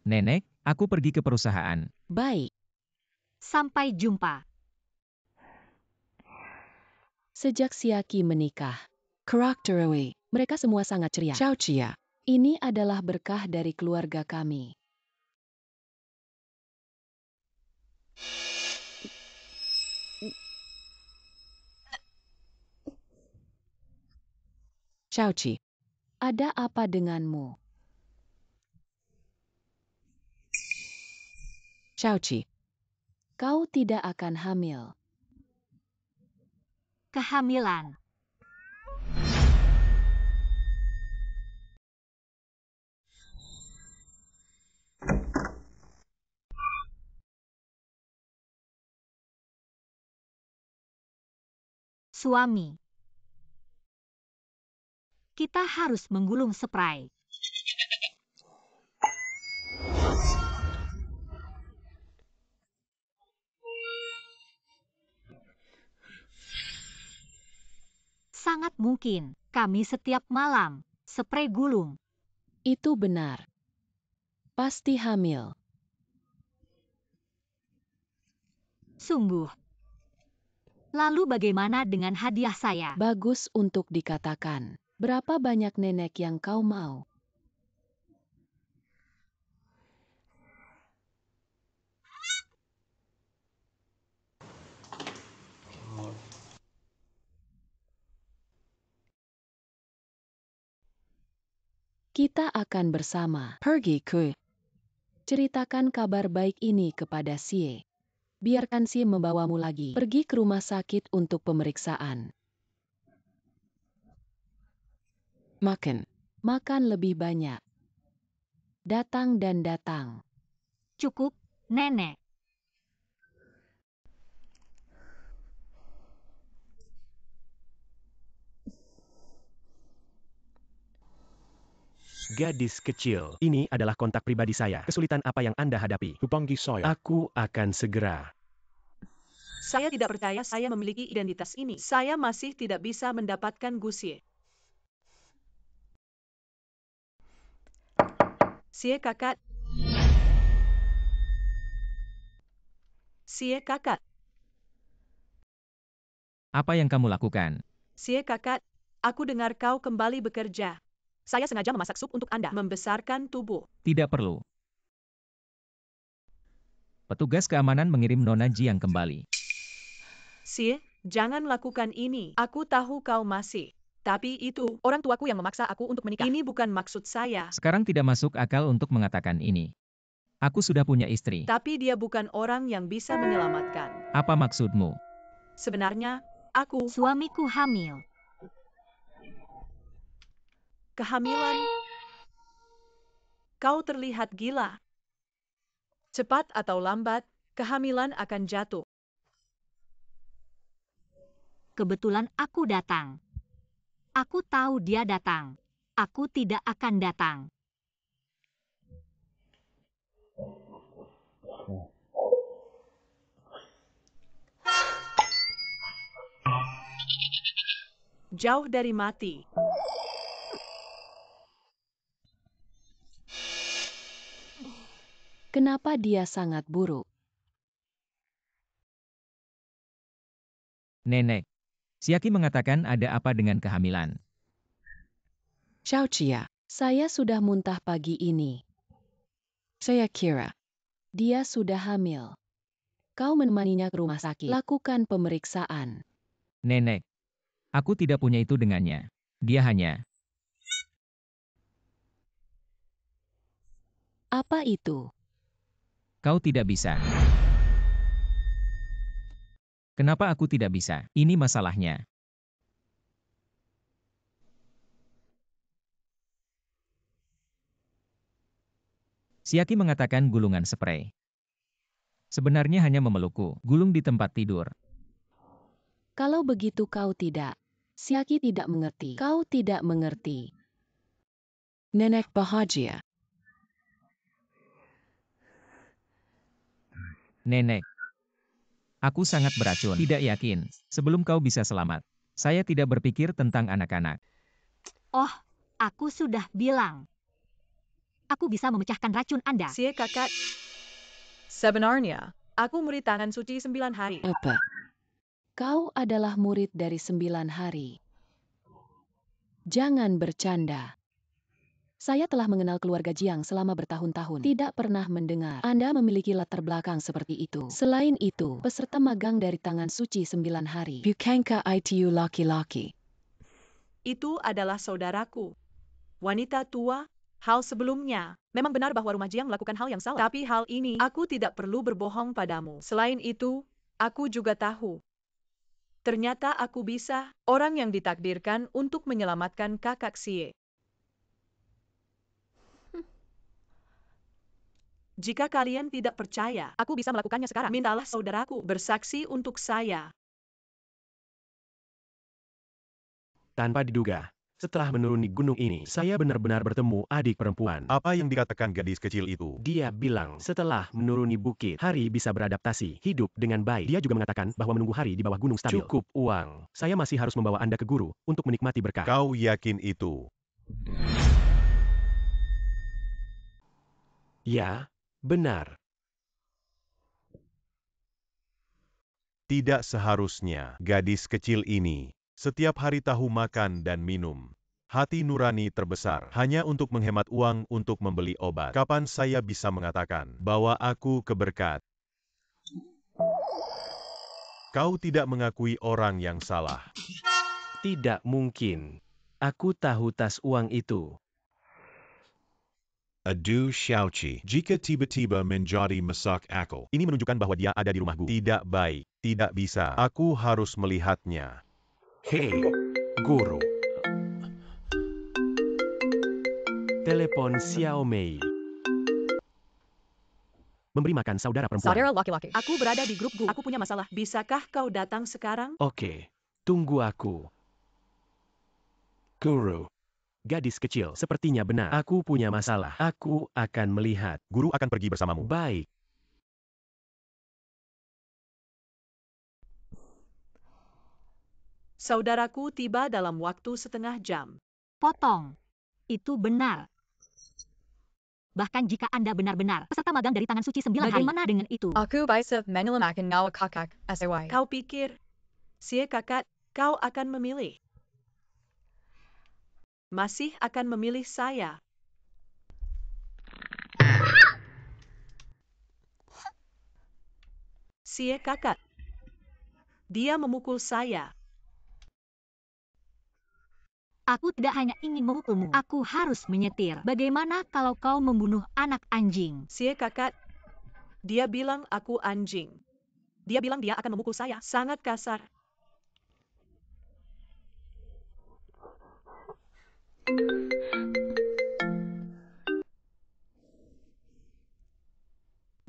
Nenek, aku pergi ke perusahaan. Baik. Sampai jumpa. Sejak Siaki menikah, karakterui, mereka semua sangat ceria. Ciao Chia. Ini adalah berkah dari keluarga kami. Ciao Chi. Ada apa denganmu? Ciao Chi. Kau tidak akan hamil. Kehamilan. Suami. Kita harus menggulung spray. Sangat mungkin, kami setiap malam, spray gulung. Itu benar. Pasti hamil. Sungguh. Lalu bagaimana dengan hadiah saya? Bagus untuk dikatakan. Berapa banyak nenek yang kau mau? Kita akan bersama. Pergi ke. Ceritakan kabar baik ini kepada Sie. Biarkan Sie membawamu lagi. Pergi ke rumah sakit untuk pemeriksaan. Makan. Makan lebih banyak. Datang dan datang. Cukup, Nenek. Gadis kecil, ini adalah kontak pribadi saya. Kesulitan apa yang Anda hadapi? Hubungi saya. Aku akan segera. Saya tidak percaya saya memiliki identitas ini. Saya masih tidak bisa mendapatkan Gusie. Sie kakak. Sie kakak. Apa yang kamu lakukan? Sie kakak, aku dengar kau kembali bekerja. Saya sengaja memasak sup untuk Anda. Membesarkan tubuh. Tidak perlu. Petugas keamanan mengirim Nona Jiang kembali. Sie, jangan lakukan ini. Aku tahu kau masih. Tapi itu, orang tuaku yang memaksa aku untuk menikah. Ini bukan maksud saya. Sekarang tidak masuk akal untuk mengatakan ini. Aku sudah punya istri. Tapi dia bukan orang yang bisa menyelamatkan. Apa maksudmu? Sebenarnya, aku Suamiku hamil. kehamilan. Kau terlihat gila. Cepat atau lambat, kehamilan akan jatuh. Kebetulan aku datang. Aku tahu dia datang. Aku tidak akan datang. Jauh dari mati. Kenapa dia sangat buruk? Nenek. Siaki mengatakan ada apa dengan kehamilan. Ciao Chia. Saya sudah muntah pagi ini. Saya kira dia sudah hamil. Kau menemaninya ke rumah sakit. Lakukan pemeriksaan. Nenek. Aku tidak punya itu dengannya. Dia hanya... Apa itu? Kau tidak bisa. Kenapa aku tidak bisa? Ini masalahnya. Siaki mengatakan gulungan spray. Sebenarnya hanya memelukku, gulung di tempat tidur. Kalau begitu kau tidak. Siaki tidak mengerti. Kau tidak mengerti. Nenek bahagia. Nenek. Aku sangat beracun. Tidak yakin. Sebelum kau bisa selamat. Saya tidak berpikir tentang anak-anak. Oh, aku sudah bilang. Aku bisa memecahkan racun Anda. Sie kakak. Sebenarnya, aku murid tangan suci 9 hari. Apa? Kau adalah murid dari 9 hari. Jangan bercanda. Saya telah mengenal keluarga Jiang selama bertahun-tahun. Tidak pernah mendengar Anda memiliki latar belakang seperti itu. Selain itu, peserta magang dari tangan suci 9 hari. Bukankah itu laki-laki? Itu adalah saudaraku. Wanita tua, hal sebelumnya. Memang benar bahwa rumah Jiang melakukan hal yang salah. Tapi hal ini, aku tidak perlu berbohong padamu. Selain itu, aku juga tahu. Ternyata aku bisa, orang yang ditakdirkan untuk menyelamatkan kakak Sie. Jika kalian tidak percaya, aku bisa melakukannya sekarang. Mintalah saudaraku bersaksi untuk saya. Tanpa diduga, setelah menuruni gunung ini, saya benar-benar bertemu adik perempuan. Apa yang dikatakan gadis kecil itu? Dia bilang, setelah menuruni bukit, Hari bisa beradaptasi, hidup dengan baik. Dia juga mengatakan bahwa menunggu hari di bawah gunung stabil. Cukup uang. Saya masih harus membawa Anda ke guru untuk menikmati berkah. Kau yakin itu? Ya, benar. Tidak seharusnya gadis kecil ini setiap hari tahu makan dan minum. Hati nurani terbesar hanya untuk menghemat uang untuk membeli obat. Kapan saya bisa mengatakan bahwa aku keberkat? Kau tidak mengakui orang yang salah. Tidak mungkin. Aku tahu tas uang itu. Adu Xiaoqi. Jika tiba-tiba menjadi masak akal. Ini menunjukkan bahwa dia ada di rumahku. Tidak baik. Tidak bisa. Aku harus melihatnya. Hei, guru. Telepon Xiaomei. Memberi makan saudara perempuan. Saudara laki-laki. Aku berada di grup Gu. Aku punya masalah. Bisakah kau datang sekarang? Oke, tunggu aku. Guru. Gadis kecil, sepertinya benar. Aku punya masalah. Aku akan melihat. Guru akan pergi bersamamu. Baik. Saudaraku tiba dalam waktu setengah jam. Potong. Itu benar. Bahkan jika Anda benar-benar peserta magang dari tangan suci 9 hari, bagaimana dengan itu? Aku bisa menyelamatkan nyawa kakak SAY. Kau pikir, Sie kakak, kau akan memilih? Masih akan memilih saya. Sie kakak. Dia memukul saya. Aku tidak hanya ingin memukulmu, aku harus menyetir. Bagaimana kalau kau membunuh anak anjing? Sie kakak. Dia bilang aku anjing. Dia bilang dia akan memukul saya. Sangat kasar.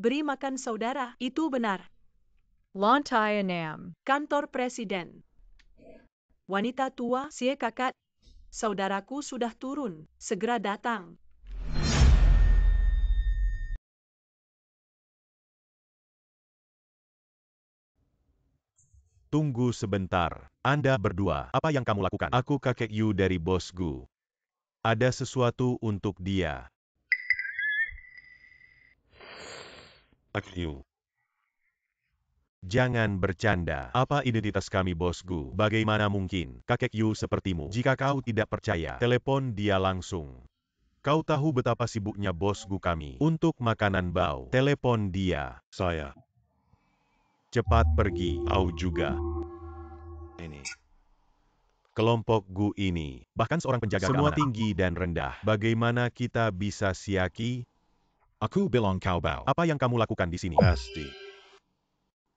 Beri makan saudara, itu benar. Lantai 6. Kantor Presiden. Wanita tua, Sie kakak. Saudaraku sudah turun. Segera datang. Tunggu sebentar. Anda berdua, apa yang kamu lakukan? Aku kakek Yu dari Bos Gu. Ada sesuatu untuk dia. Kakek Yu. Jangan bercanda. Apa identitas kami, Bos Gu? Bagaimana mungkin kakek Yu sepertimu? Jika kau tidak percaya, telepon dia langsung. Kau tahu betapa sibuknya Bos Gu kami untuk makanan bau. Telepon dia. Saya. Cepat pergi. Kau juga. Ini. Kelompok Gu ini, bahkan seorang penjaga semua keamanan, tinggi dan rendah. Bagaimana kita bisa siaki? Aku bilang kau bau. Apa yang kamu lakukan di sini? Pasti.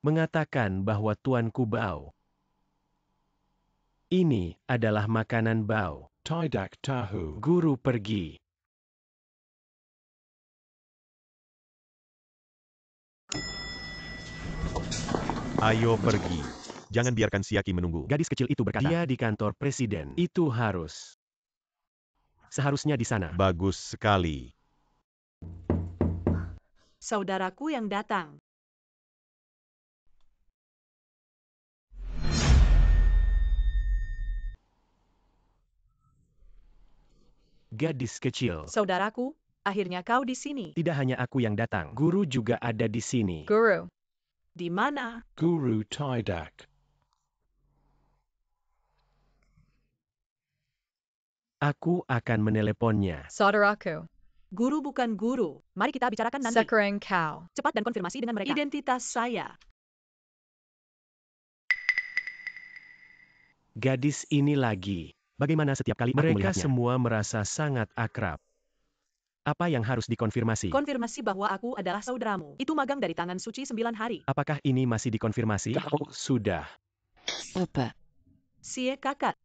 Mengatakan bahwa tuanku bau. Ini adalah makanan bau. Tidak tahu. Guru pergi. Ayo pergi. Jangan biarkan Siaki menunggu. Gadis kecil itu berkata, dia di kantor presiden. Itu harus. Seharusnya di sana. Bagus sekali. Saudaraku yang datang. Gadis kecil. Saudaraku, Akhirnya kau di sini. Tidak hanya aku yang datang, guru juga ada di sini. Guru. Di mana? Guru Tidak. Aku akan meneleponnya. Saudaraku. Guru bukan guru. Mari kita bicarakan nanti. Sekarang kau. Cepat dan konfirmasi dengan mereka. Identitas saya. Gadis ini lagi. Bagaimana setiap kali aku Mereka melihatnya? semua merasa sangat akrab. Apa yang harus dikonfirmasi? Konfirmasi bahwa aku adalah saudaramu. Itu magang dari tangan suci 9 hari. Apakah ini masih dikonfirmasi? Oh, sudah. Apa? Sie kakak.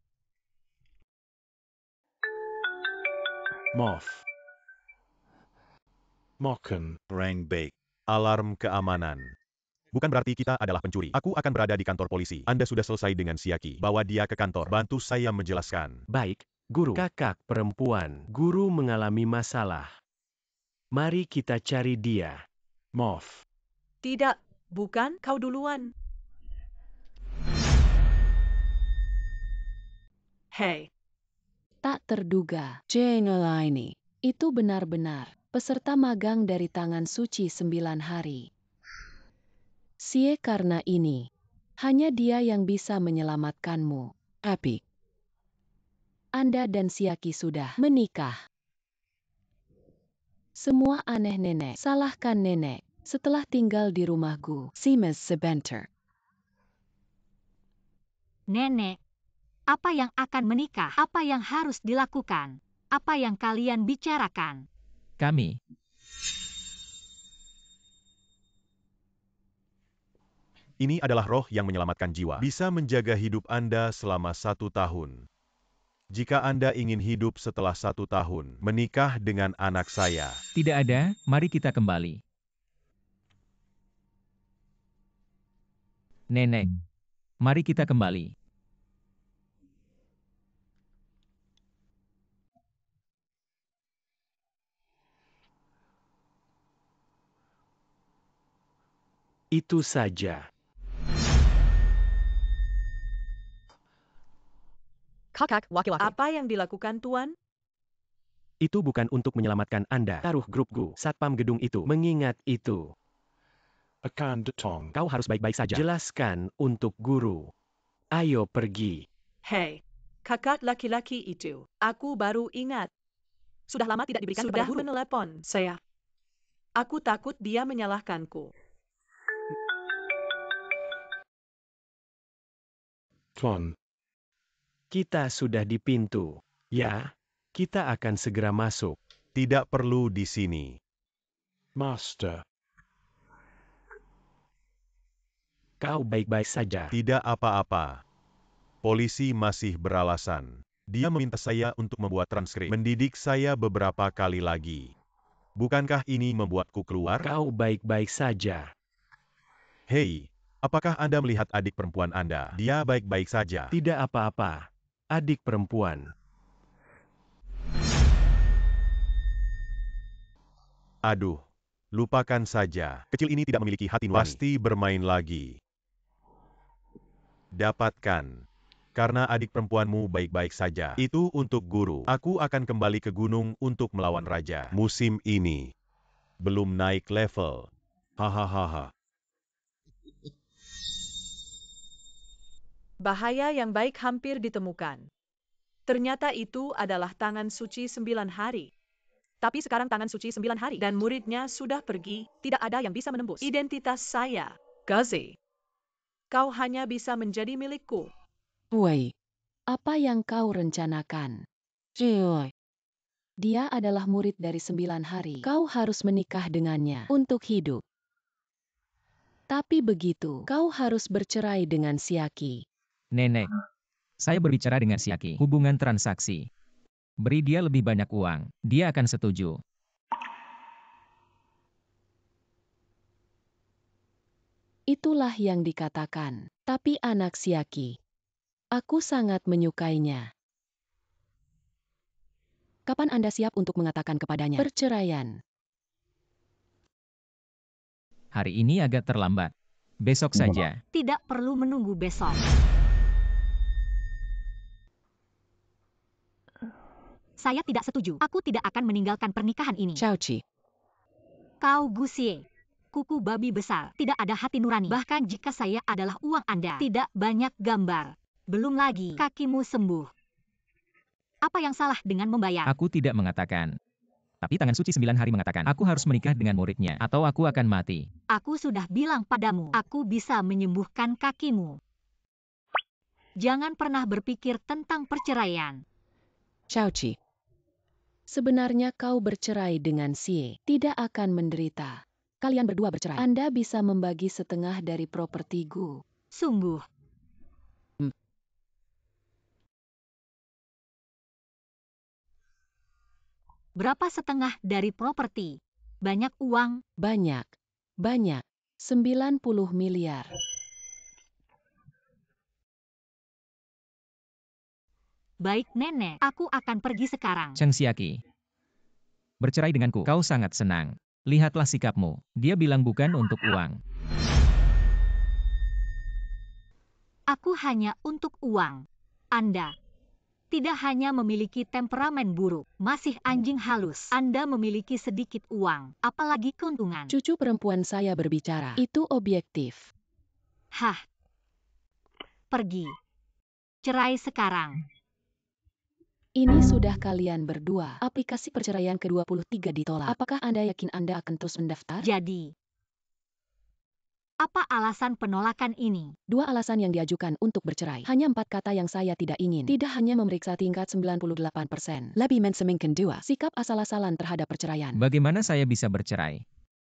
Moth. Mocken. Rank Bake. Alarm keamanan. Bukan berarti kita adalah pencuri. Aku akan berada di kantor polisi. Anda sudah selesai dengan Siaki. Bawa dia ke kantor. Bantu saya menjelaskan. Baik, guru. Kakak perempuan. Guru mengalami masalah. Mari kita cari dia. Moth. Tidak, bukan kau duluan. Hei, Tak terduga, Jane ini. Itu benar-benar peserta magang dari tangan suci 9 hari. Sie karena ini, hanya dia yang bisa menyelamatkanmu. Tapi, Anda dan Siaki sudah menikah. Semua aneh nenek, salahkan nenek, setelah tinggal di rumahku, Siemens sebentar. Nenek, apa yang akan menikah? Apa yang harus dilakukan? Apa yang kalian bicarakan? Kami. Ini adalah roh yang menyelamatkan jiwa. Bisa menjaga hidup Anda selama 1 tahun. Jika Anda ingin hidup setelah 1 tahun, menikah dengan anak saya. Tidak ada, mari kita kembali. Nenek. Mari kita kembali. Itu saja. Kakak laki-laki. apa yang dilakukan Tuan? Itu bukan untuk menyelamatkan Anda. Taruh grupku, satpam gedung itu. Mengingat itu, Akan datang. kau harus baik-baik saja. Jelaskan untuk guru. Ayo pergi. Hei, kakak laki-laki itu. Aku baru ingat. Sudah lama tidak diberikan kepada guru. Sudah menelepon saya. Aku takut dia menyalahkanku. Tuan. Kita sudah di pintu. Ya, kita akan segera masuk. Tidak perlu di sini. Master. Kau baik-baik saja. Tidak apa-apa. Polisi masih beralasan. Dia meminta saya untuk membuat transkrip. Mendidik saya beberapa kali lagi. Bukankah ini membuatku keluar? Kau baik-baik saja. Hei, apakah Anda melihat adik perempuan Anda? Dia baik-baik saja. Tidak apa-apa. Adik perempuan. Aduh, lupakan saja. Kecil ini tidak memiliki hati nurani. Pasti bermain lagi. Dapatkan. Karena adik perempuanmu baik-baik saja. Itu untuk guru. Aku akan kembali ke gunung untuk melawan raja. Musim ini. Belum naik level. Hahaha. Bahaya yang baik hampir ditemukan. Ternyata itu adalah tangan suci 9 hari. Tapi sekarang tangan suci 9 hari dan muridnya sudah pergi, tidak ada yang bisa menembus identitas saya. Gazi, kau hanya bisa menjadi milikku. Woi, apa yang kau rencanakan? Joy. Dia adalah murid dari 9 hari. Kau harus menikah dengannya untuk hidup. Tapi begitu, kau harus bercerai dengan Siaki. Nenek. Saya berbicara dengan Siaki. Hubungan transaksi. Beri dia lebih banyak uang. Dia akan setuju. Itulah yang dikatakan. Tapi anak Siaki. Aku sangat menyukainya. Kapan Anda siap untuk mengatakan kepadanya perceraian? Hari ini agak terlambat. Besok saja. Tidak perlu menunggu besok. Saya tidak setuju. Aku tidak akan meninggalkan pernikahan ini. Chauci. Kau Gusie. Kuku babi besar. Tidak ada hati nurani. Bahkan jika saya adalah uang Anda. Tidak banyak gambar. Belum lagi kakimu sembuh. Apa yang salah dengan membayar? Aku tidak mengatakan. Tapi tangan suci 9 hari mengatakan, aku harus menikah dengan muridnya, atau aku akan mati. Aku sudah bilang padamu, aku bisa menyembuhkan kakimu. Jangan pernah berpikir tentang perceraian. Chauci. Sebenarnya kau bercerai dengan Xie tidak akan menderita. Kalian berdua bercerai. Anda bisa membagi setengah dari properti Gu. Sungguh. Berapa setengah dari properti? Banyak uang? Banyak. 90 miliar. Baik nenek, aku akan pergi sekarang. Cheng Xiaqi. Bercerai denganku, kau sangat senang. Lihatlah sikapmu. Dia bilang bukan untuk uang. Aku hanya untuk uang. Anda tidak hanya memiliki temperamen buruk, masih anjing halus. Anda memiliki sedikit uang, apalagi keuntungan. Cucu perempuan saya berbicara. Itu objektif. Hah. Pergi. Cerai sekarang. Ini sudah kalian berdua. Aplikasi perceraian ke-23 ditolak. Apakah Anda yakin Anda akan terus mendaftar? Jadi, apa alasan penolakan ini? 2 alasan yang diajukan untuk bercerai. Hanya 4 kata yang saya tidak ingin. Tidak hanya memeriksa tingkat 98%. Lebih menseminkan 2. Sikap asal-asalan terhadap perceraian. Bagaimana saya bisa bercerai?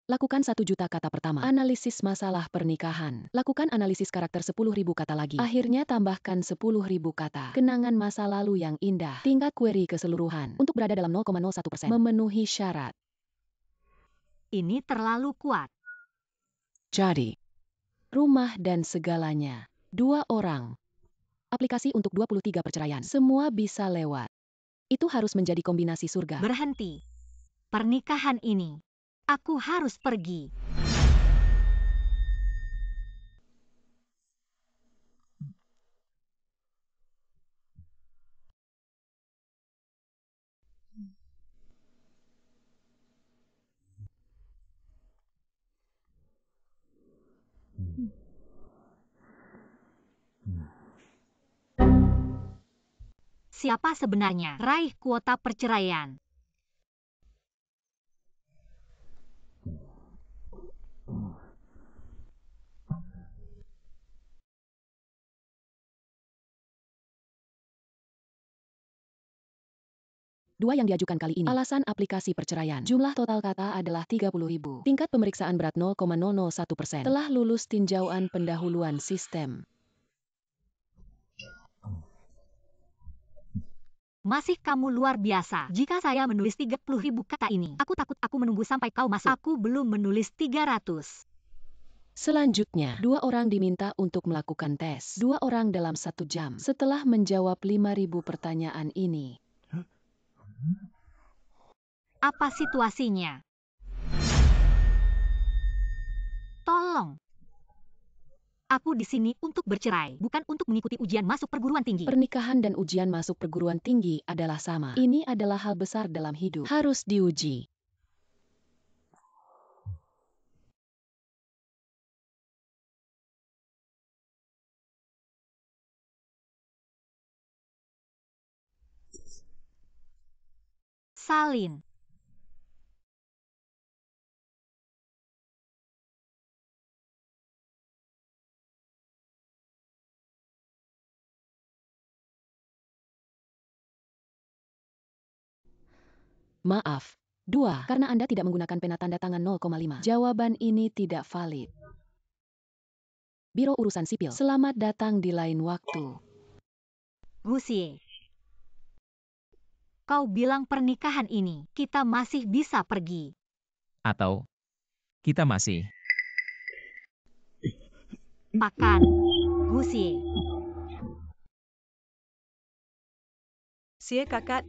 Lakukan 1 juta kata pertama. Analisis masalah pernikahan. Lakukan analisis karakter 10.000 kata lagi. Akhirnya tambahkan 10.000 kata. Kenangan masa lalu yang indah. Tingkat query keseluruhan. Untuk berada dalam 0,01%. Memenuhi syarat. Ini terlalu kuat. Jadi, rumah dan segalanya. 2 orang. Aplikasi untuk 23 perceraian. Semua bisa lewat. Itu harus menjadi kombinasi surga. Berhenti. Pernikahan ini. Aku harus pergi. Siapa sebenarnya raih kuota perceraian? Dua yang diajukan kali ini. Alasan aplikasi perceraian. Jumlah total kata adalah 30.000. Tingkat pemeriksaan berat 0,001%. Telah lulus tinjauan pendahuluan sistem. Masih kamu luar biasa. Jika saya menulis 30.000 kata ini, aku takut aku menunggu sampai kau masuk. Aku belum menulis 300. Selanjutnya, 2 orang diminta untuk melakukan tes. 2 orang dalam 1 jam. Setelah menjawab 5.000 pertanyaan ini. Apa situasinya? Tolong. Aku di sini untuk bercerai, bukan untuk mengikuti ujian masuk perguruan tinggi. Pernikahan dan ujian masuk perguruan tinggi adalah sama. Ini adalah hal besar dalam hidup. Harus diuji. Salin. Maaf. 2. Karena Anda tidak menggunakan pena tanda tangan 0,5. Jawaban ini tidak valid. Biro Urusan Sipil. Selamat datang di lain waktu. Gusie. Kau bilang pernikahan ini, kita masih bisa pergi. Atau, kita masih. Pakan. Gusie. Xie kakak,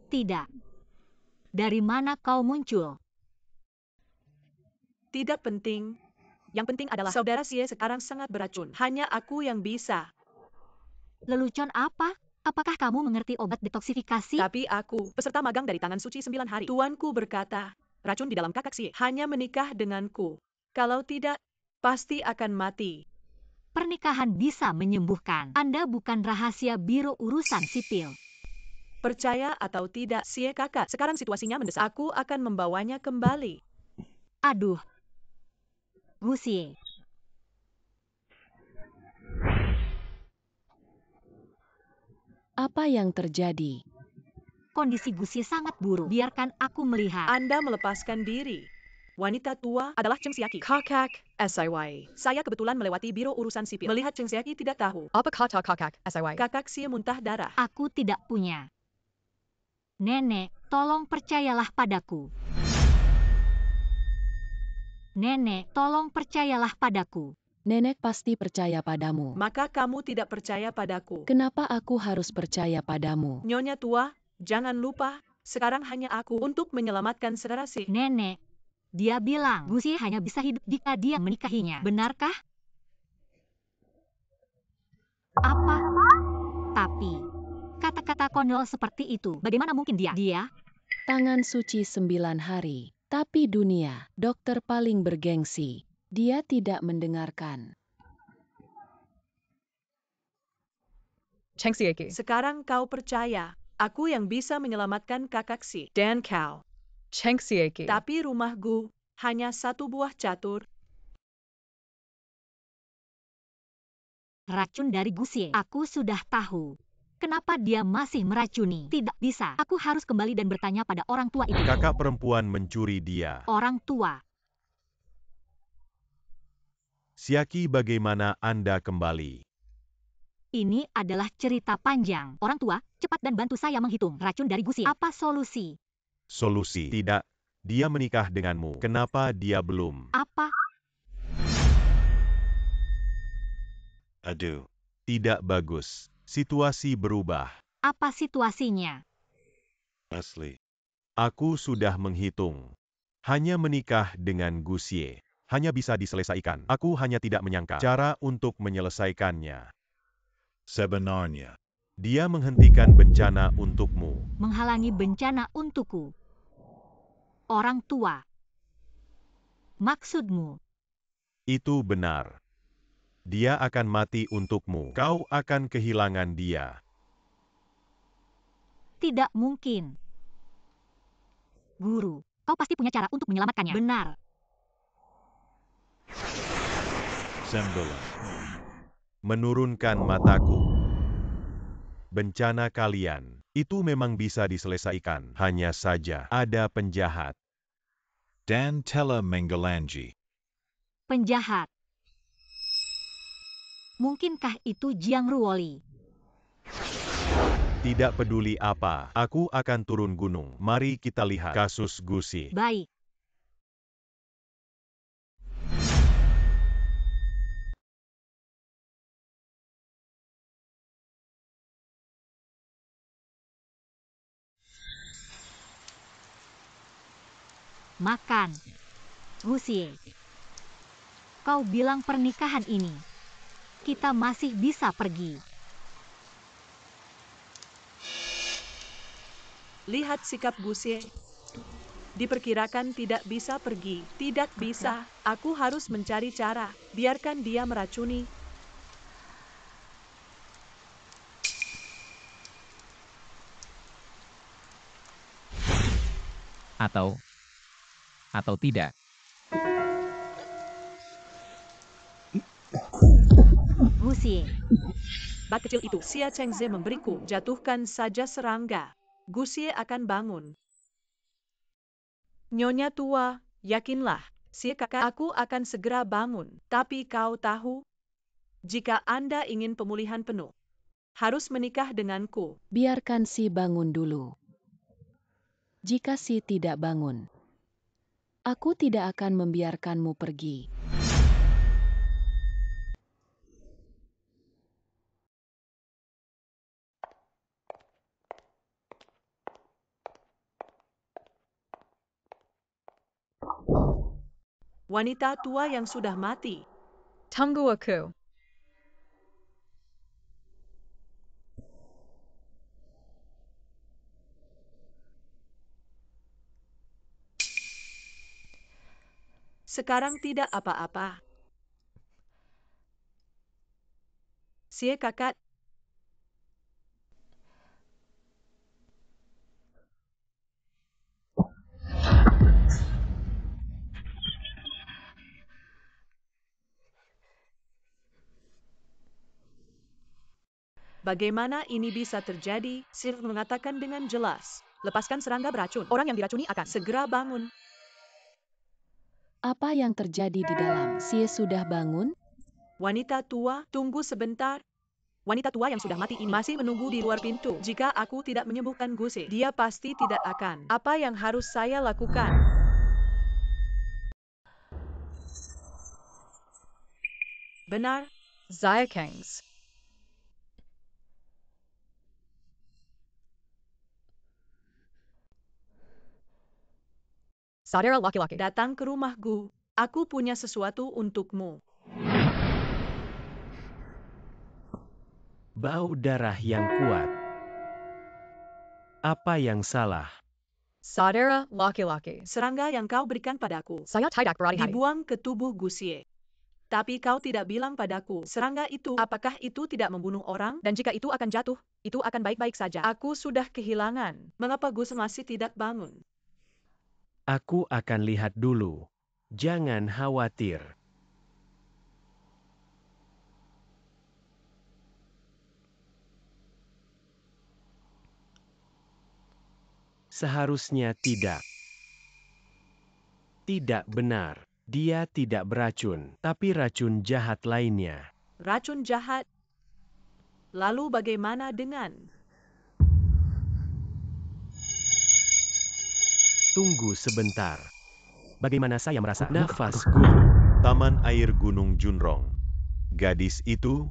Tidak. Dari mana kau muncul? tidak penting. Yang penting adalah saudara Xie sekarang sangat beracun. Hanya aku yang bisa. Lelucon apa? Apakah kamu mengerti obat detoksifikasi? Tapi aku, peserta magang dari Tangan Suci 9 hari. Tuanku berkata, racun di dalam kakak Xie hanya menikah denganku. Kalau tidak, pasti akan mati. Pernikahan bisa menyembuhkan. Anda bukan rahasia Biro Urusan Sipil. Percaya atau tidak, Xie kakak, sekarang situasinya mendesak. Aku akan membawanya kembali. Aduh. Gusie. Apa yang terjadi? Kondisi Gusie sangat buruk. Biarkan aku melihat. Anda melepaskan diri. Wanita tua adalah Cheng Xiaki. Kakak, SIY. Saya kebetulan melewati Biro Urusan Sipil. Melihat Cheng Xiaki tidak tahu. Apa kata kakak, SIY? Kakak Xie muntah darah. Aku tidak punya. Nenek, tolong percayalah padaku. Nenek, tolong percayalah padaku. Nenek pasti percaya padamu. Maka kamu tidak percaya padaku. Kenapa aku harus percaya padamu? Nyonya tua, jangan lupa, sekarang hanya aku untuk menyelamatkan saudara Xie. Nenek, dia bilang Gusie hanya bisa hidup jika dia menikahinya. Benarkah? Apa? Tapi, kata-kata konyol seperti itu, bagaimana mungkin dia? Tangan suci 9 hari. Tapi dunia, dokter paling bergengsi. Dia tidak mendengarkan. Cheng Xieki. Sekarang kau percaya, aku yang bisa menyelamatkan kakak Xie. Dan kau. Cheng Xieki. Tapi rumahku hanya satu buah catur. Racun dari Gusie. Aku sudah tahu. Kenapa dia masih meracuni? Tidak bisa. Aku harus kembali dan bertanya pada orang tua itu. Kakak perempuan mencuri dia. Orang tua. Xiaki, bagaimana Anda kembali? Ini adalah cerita panjang. Orang tua, cepat dan bantu saya menghitung racun dari Gusie. Apa solusi? Solusi. Tidak. Dia menikah denganmu. Kenapa dia belum? Apa? Aduh. Tidak bagus. Situasi berubah. Apa situasinya? Asli. Aku sudah menghitung. Hanya menikah dengan Gusie hanya bisa diselesaikan. Aku hanya tidak menyangka cara untuk menyelesaikannya. Sebenarnya, Dia menghentikan bencana untukmu. Menghalangi bencana untukku. Orang tua. Maksudmu? Itu benar. Dia akan mati untukmu. Kau akan kehilangan dia. Tidak mungkin. Guru, kau pasti punya cara untuk menyelamatkannya. Benar. 9. Menurunkan mataku. Bencana kalian, itu memang bisa diselesaikan. Hanya saja ada penjahat. Dan Tela Mengalanji. Penjahat. Mungkinkah itu Jiang Ruoli? Tidak peduli apa, aku akan turun gunung. Mari kita lihat kasus Gusie. Baik. Makan. Gusie. Kau bilang pernikahan ini. Kita masih bisa pergi. Lihat sikap Gusie. Diperkirakan tidak bisa pergi. Tidak bisa. Aku harus mencari cara. Biarkan dia meracuni. Atau tidak. Gusie. Bat kecil itu, Xia Chengze memberiku. Jatuhkan saja serangga. Gusie akan bangun. Nyonya tua, yakinlah, Xie kakak, aku akan segera bangun. Tapi kau tahu, jika Anda ingin pemulihan penuh, harus menikah denganku. Biarkan si bangun dulu. Jika si tidak bangun, aku tidak akan membiarkanmu pergi. Wanita tua yang sudah mati. Tunggu aku. Sekarang tidak apa-apa. Sie kakak. Bagaimana ini bisa terjadi? Sir mengatakan dengan jelas. Lepaskan serangga beracun. Orang yang diracuni akan segera bangun. Apa yang terjadi di dalam? Sie sudah bangun? Wanita tua, tunggu sebentar. Wanita tua yang sudah mati ini masih menunggu di luar pintu. Jika aku tidak menyembuhkan Guse, dia pasti tidak akan. Apa yang harus saya lakukan? Benar. Xiaokangs. Saudara laki-laki. Datang ke rumahku. Aku punya sesuatu untukmu. Bau darah yang kuat. Apa yang salah? Saudara laki-laki. Serangga yang kau berikan padaku Saya tidak berhari-hari. dibuang ke tubuh Gusie. Tapi kau tidak bilang padaku, serangga itu, apakah itu tidak membunuh orang? Dan jika itu akan jatuh, itu akan baik-baik saja. Aku sudah kehilangan. Mengapa Gus masih tidak bangun? Aku akan lihat dulu. Jangan khawatir. Seharusnya tidak. Tidak benar. Dia tidak beracun, tapi racun jahat lainnya. Racun jahat. Lalu bagaimana dengan? Tunggu sebentar. Bagaimana saya merasa? Nafas guru. Taman air Gunung Junrong. Gadis itu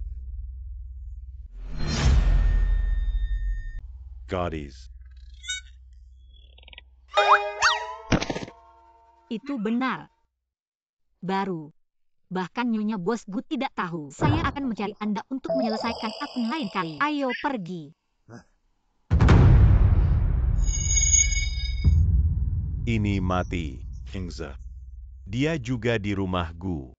Gadis. Itu benar. Baru. Bahkan Nyonya Bos Gu tidak tahu. Saya akan mencari Anda untuk menyelesaikan akun lain kali. Ayo pergi. ini mati. Kingza. Dia juga di rumah Gu.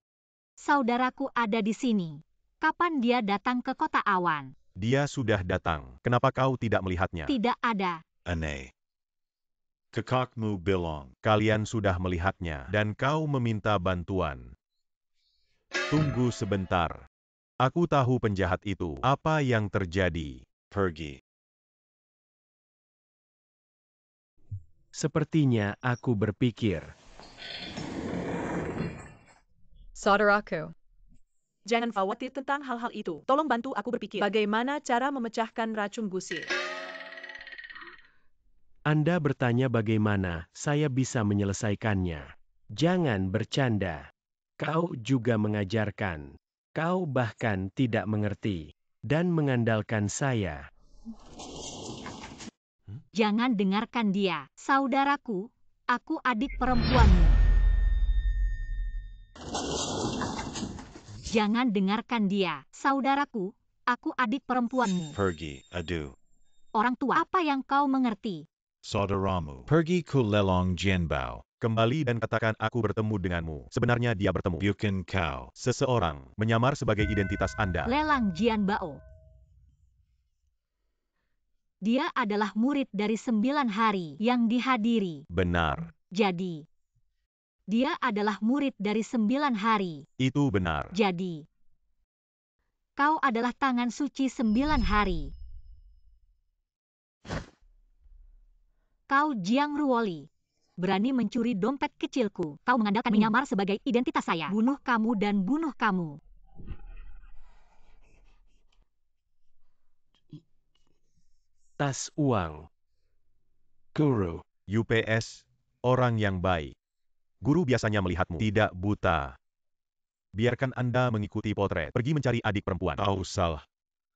Saudaraku ada di sini. Kapan dia datang ke kota awan? Dia sudah datang. Kenapa kau tidak melihatnya? Tidak ada. Ane. Kakakmu bilang. Kalian sudah melihatnya dan kau meminta bantuan. Tunggu sebentar. Aku tahu penjahat itu. Apa yang terjadi? Pergi. Sepertinya aku berpikir. Saudaraku. Jangan khawatir tentang hal-hal itu. Tolong bantu aku berpikir. Bagaimana cara memecahkan racun Gusie? Anda bertanya bagaimana saya bisa menyelesaikannya. Jangan bercanda. Kau juga mengajarkan. Kau bahkan tidak mengerti. Dan mengandalkan saya. Jangan dengarkan dia. Saudaraku, aku adik perempuanmu. Jangan dengarkan dia. Saudaraku, aku adik perempuanmu. Pergi. Adu. Orang tua, apa yang kau mengerti? Saudaramu. Pergi ku lelong Jianbao. Kembali dan katakan aku bertemu denganmu. Sebenarnya dia bertemu. Bukan kau. Seseorang menyamar sebagai identitas Anda. Lelang Jianbao. Dia adalah murid dari 9 hari yang dihadiri. Benar. Jadi, dia adalah murid dari 9 hari. Itu benar. Jadi, kau adalah tangan suci 9 hari. Kau Jiang Ruoli. Berani mencuri dompet kecilku. Kau mengandalkan menyamar sebagai identitas saya. Bunuh kamu dan bunuh kamu. Tas uang. Guru. UPS, orang yang baik. Guru biasanya melihatmu tidak buta. Biarkan Anda mengikuti potret. Pergi mencari adik perempuan. Kau salah.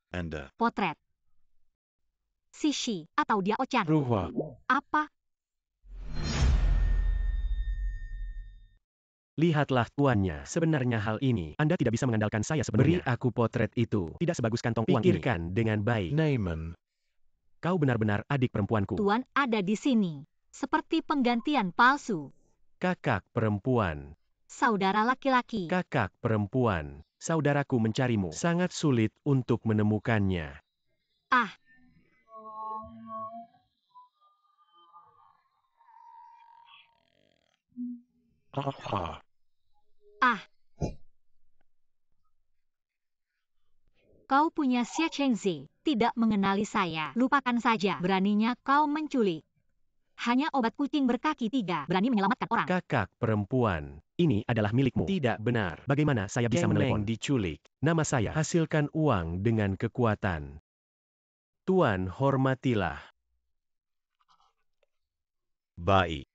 Anda. Potret. Sishi atau dia Ochan. Ruhwa. Apa? Lihatlah tuannya. Sebenarnya hal ini, Anda tidak bisa mengandalkan saya sebenarnya. Beri aku potret itu. Tidak sebagus kantong uang ini. Pikirkan dengan baik. Naaman. Kau benar-benar adik perempuanku. Tuan ada di sini. Seperti penggantian palsu. Kakak perempuan. saudara laki-laki. Kakak perempuan, saudaraku mencarimu. Sangat sulit untuk menemukannya. Ah, ah. Kau punya Xie Chengzi, tidak mengenali saya. Lupakan saja, beraninya kau menculik. Hanya obat kucing berkaki 3 berani menyelamatkan orang. Kakak perempuan, ini adalah milikmu. Tidak benar. Bagaimana saya bisa menelepon? Diculik. Nama saya. Hasilkan uang dengan kekuatan. Tuan, hormatilah. Baik.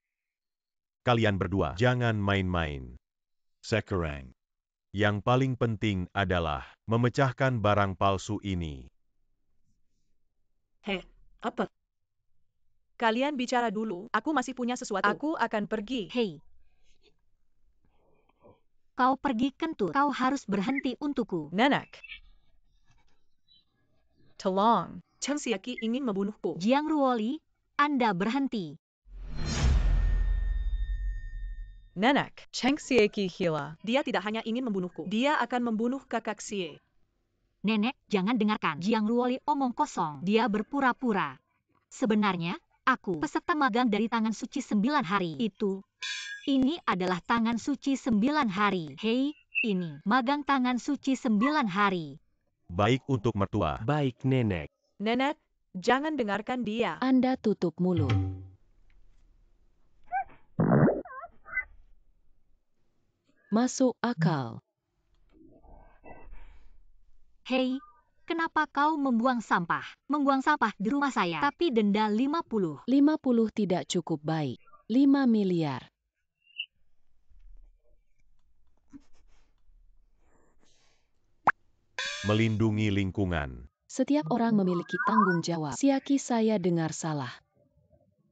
Kalian berdua jangan main-main. Sekarang. Yang paling penting adalah memecahkan barang palsu ini. Heh, apa? Kalian bicara dulu, aku masih punya sesuatu. Aku akan pergi. Hei. Kau pergi kentut. Kau harus berhenti untukku. Nenek. Tolong. Cheng Xiaqi ingin membunuhku. Jiang Ruoli, Anda berhenti. Nenek. Cheng Xiaqi gila. Dia tidak hanya ingin membunuhku, dia akan membunuh kakak Xie. Nenek, jangan dengarkan. Jiang Ruoli omong kosong. Dia berpura-pura. Sebenarnya, aku peserta magang dari tangan suci 9 hari itu. Ini adalah tangan suci 9 hari. Hei, ini magang tangan suci 9 hari. Baik untuk mertua. Baik, Nenek. Nenek, jangan dengarkan dia. Anda tutup mulut. Masuk akal. Hei, kenapa kau membuang sampah? Membuang sampah di rumah saya, tapi denda 50. 50 tidak cukup baik. 5 miliar. Melindungi lingkungan. Setiap orang memiliki tanggung jawab. Siaki saya dengar salah.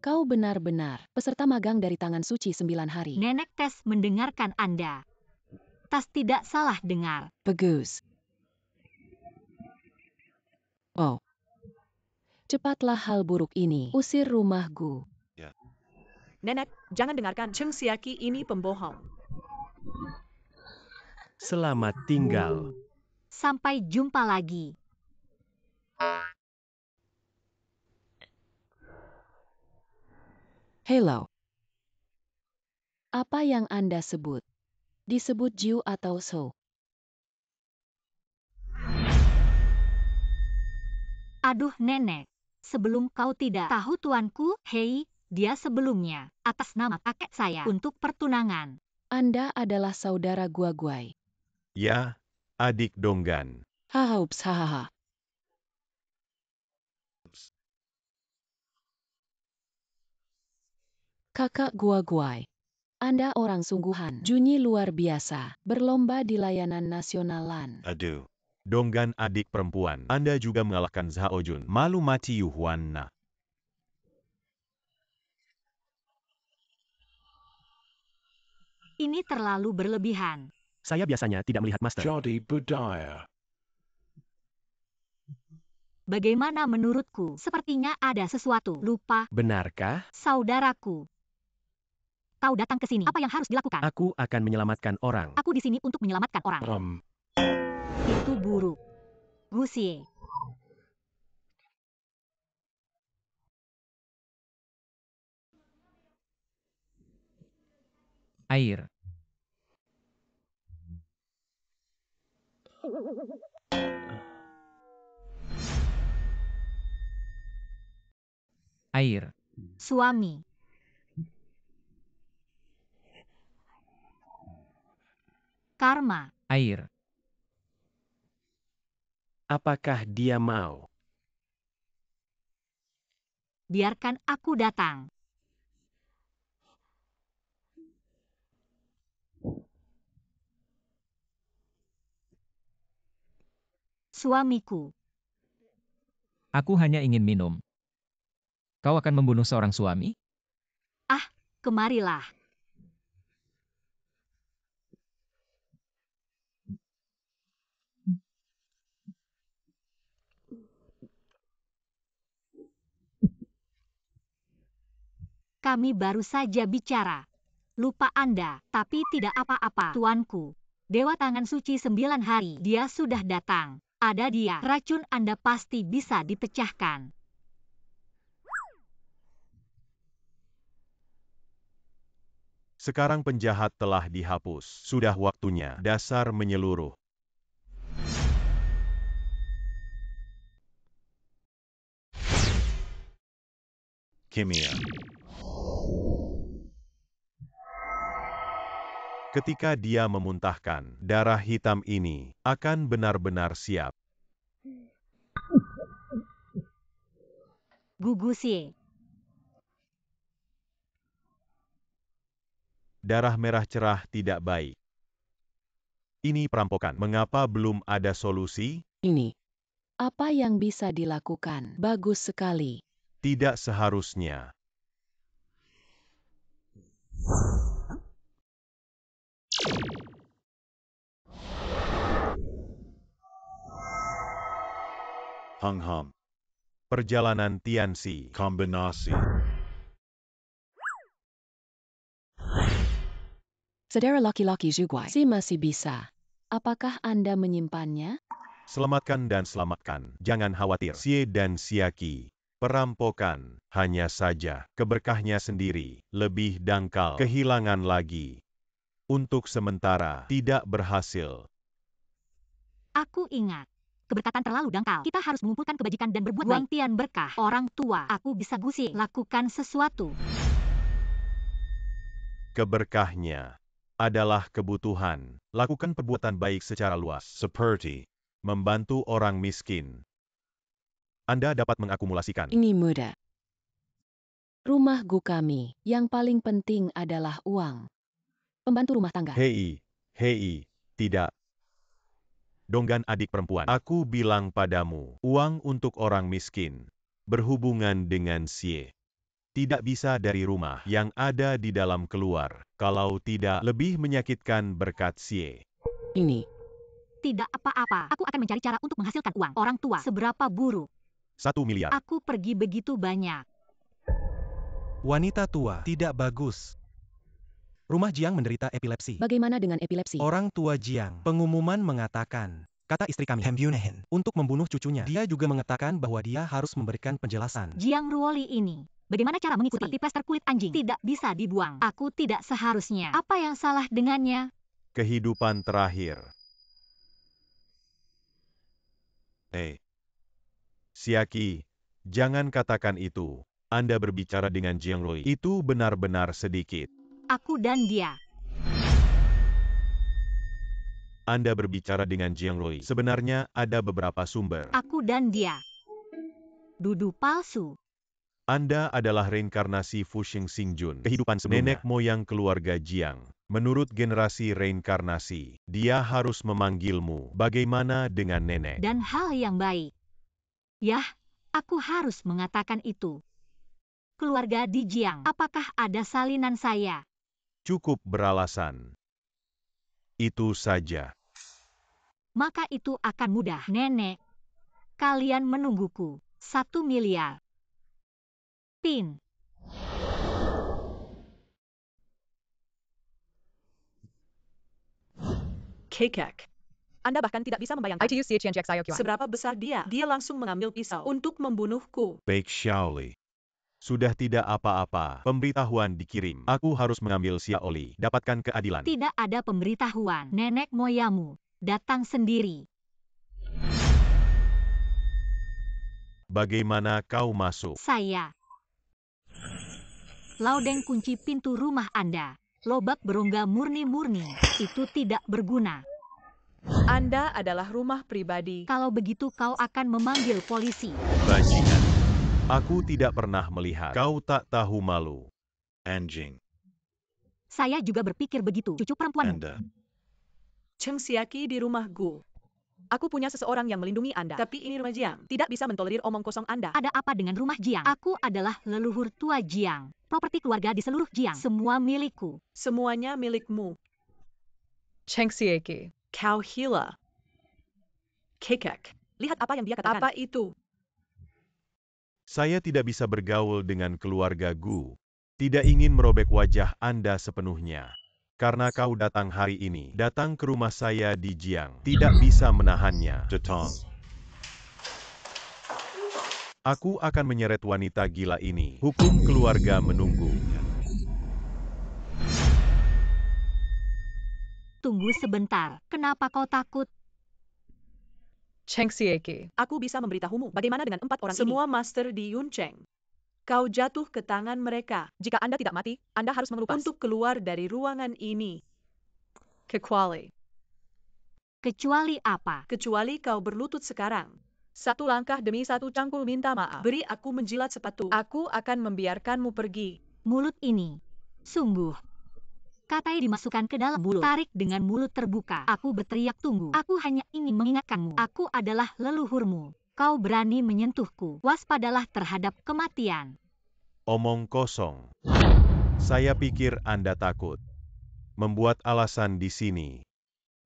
Kau benar-benar peserta magang dari tangan suci 9 hari. Nenek tes mendengarkan Anda. Tas tidak salah dengar. Bagus. Oh. Cepatlah hal buruk ini. Usir rumahku. Nenek, jangan dengarkan Cheng Xiaqi ini pembohong. Selamat tinggal. Sampai jumpa lagi. Hello. Apa yang Anda sebut? Disebut Jiu atau So? Aduh nenek, sebelum kau tidak tahu tuanku, hei, dia sebelumnya, atas nama kakek saya, untuk pertunangan. Anda adalah saudara Guaguai. Ya, adik Donggan. Hahaups hahaha. Kakak Guaguai. Anda orang sungguhan. Junyi luar biasa. Berlomba di layanan nasionalan. Aduh. Donggan adik perempuan. Anda juga mengalahkan Zhao Jun. Malu mati Yuhuan. Ini terlalu berlebihan. Saya biasanya tidak melihat Master. Jadi budaya. Bagaimana menurutku? Sepertinya ada sesuatu. Lupa, Benarkah? saudaraku. Kau datang ke sini. Apa yang harus dilakukan? Aku akan menyelamatkan orang. Aku di sini untuk menyelamatkan orang. Itu buruk. Gusie. Air. Air. Suami. Karma. Air. Apakah dia mau? Biarkan aku datang. Suamiku. Aku hanya ingin minum. Kau akan membunuh seorang suami? Ah, kemarilah. Kami baru saja bicara. Lupa Anda, tapi tidak apa-apa, tuanku. Dewa Tangan Suci 9 hari, dia sudah datang. Ada dia, racun Anda pasti bisa dipecahkan. Sekarang penjahat telah dihapus. Sudah waktunya dasar menyeluruh. Kimia. Ketika dia memuntahkan, darah hitam ini akan benar-benar siap. Gugusie. Darah merah cerah tidak baik. Ini perampokan. Mengapa belum ada solusi? Ini. Apa yang bisa dilakukan? Bagus sekali. Tidak seharusnya. Hung-hum. Perjalanan Tianxi. Kombinasi. Saudara laki-laki Zhuguai, si masih bisa. Apakah Anda menyimpannya? Selamatkan dan selamatkan. Jangan khawatir. Xie dan Xiaqi. Perampokan. Hanya saja keberkahnya sendiri lebih dangkal. Kehilangan lagi. Untuk sementara tidak berhasil. Aku ingat. Keberkatan terlalu dangkal. Kita harus mengumpulkan kebajikan dan berbuat baik. Tian berkah. Orang tua. Aku bisa gusi. Lakukan sesuatu. Keberkahnya adalah kebutuhan. Lakukan perbuatan baik secara luas. Seperti. Membantu orang miskin. Anda dapat mengakumulasikan. Ini mudah. Rumah Gu kami, yang paling penting adalah uang. Pembantu rumah tangga. Hei, tidak. Donggan adik perempuan. Aku bilang padamu, uang untuk orang miskin. Berhubungan dengan Xie. Tidak bisa dari rumah yang ada di dalam keluar. Kalau tidak, lebih menyakitkan berkat Xie. Ini. Tidak apa-apa. Aku akan mencari cara untuk menghasilkan uang. Orang tua. Seberapa buruk. 1 miliar. Aku pergi begitu banyak. Wanita tua, tidak bagus. Rumah Jiang menderita epilepsi. Bagaimana dengan epilepsi? Orang tua Jiang, pengumuman mengatakan, kata istri kami, Hembunahin. untuk membunuh cucunya. Dia juga mengatakan bahwa dia harus memberikan penjelasan. Jiang Ruoli ini. Bagaimana cara mengikuti? Seperti plester kulit anjing. Tidak bisa dibuang. Aku tidak seharusnya. Apa yang salah dengannya? Kehidupan terakhir. Xiaqi, jangan katakan itu. Anda berbicara dengan Jiang Rui. Itu benar-benar sedikit. Aku dan dia. Anda berbicara dengan Jiang Rui. Sebenarnya ada beberapa sumber. Aku dan dia. Dudu palsu. Anda adalah reinkarnasi Fuxing Xingjun. Kehidupan sebelumnya. Nenek moyang keluarga Jiang. Menurut generasi reinkarnasi, dia harus memanggilmu. Bagaimana dengan nenek? Dan hal yang baik. Yah, aku harus mengatakan itu. Keluarga di Jiang, apakah ada salinan saya? Cukup beralasan. Itu saja. Maka itu akan mudah, nenek. Kalian menungguku. 1 miliar. Pin. Kekek. Anda bahkan tidak bisa membayangkan ITU CHNGX IOQI. seberapa besar dia. Dia langsung mengambil pisau untuk membunuhku. Baik Xiaoli. Sudah tidak apa-apa. Pemberitahuan dikirim. Aku harus mengambil Xiaoli. Dapatkan keadilan. Tidak ada pemberitahuan. Nenek moyamu datang sendiri. Bagaimana kau masuk? Saya. Laudeng kunci pintu rumah Anda. Lobak berongga murni-murni. Itu tidak berguna. Anda adalah rumah pribadi. Kalau begitu kau akan memanggil polisi. Bajingan. Aku tidak pernah melihat. Kau tak tahu malu. Anjing. Saya juga berpikir begitu. Cucu perempuanmu. Anda. Cheng Xiaqi di rumah Gu. Aku punya seseorang yang melindungi Anda. Tapi ini rumah Jiang. Tidak bisa mentolerir omong kosong Anda. Ada apa dengan rumah Jiang? Aku adalah leluhur tua Jiang. Properti keluarga di seluruh Jiang. Semua milikku. Semuanya milikmu. Cheng Xiaqi. Kau gila. Kekek. Lihat apa yang dia katakan. Apa itu? Saya tidak bisa bergaul dengan keluarga Gu. Tidak ingin merobek wajah Anda sepenuhnya. Karena kau datang hari ini, datang ke rumah saya di Jiang, tidak bisa menahannya. Datang. Aku akan menyeret wanita gila ini. Hukum keluarga menunggu. Tunggu sebentar, kenapa kau takut? Cheng Sieki. Aku bisa memberitahumu bagaimana dengan 4 orang semua master di Yuncheng. Kau jatuh ke tangan mereka. Jika Anda tidak mati, Anda harus mengelupas. Untuk keluar dari ruangan ini. Kecuali. Kecuali apa? Kecuali kau berlutut sekarang. 1 langkah demi 1 cangkul minta maaf. Beri aku menjilat sepatu. Aku akan membiarkanmu pergi. Mulut ini. Sungguh. Katai dimasukkan ke dalam mulut. Tarik dengan mulut terbuka. Aku berteriak tunggu. Aku hanya ingin mengingatkanmu. Aku adalah leluhurmu. Kau berani menyentuhku. Waspadalah terhadap kematian. Omong kosong. Saya pikir Anda takut. Membuat alasan di sini.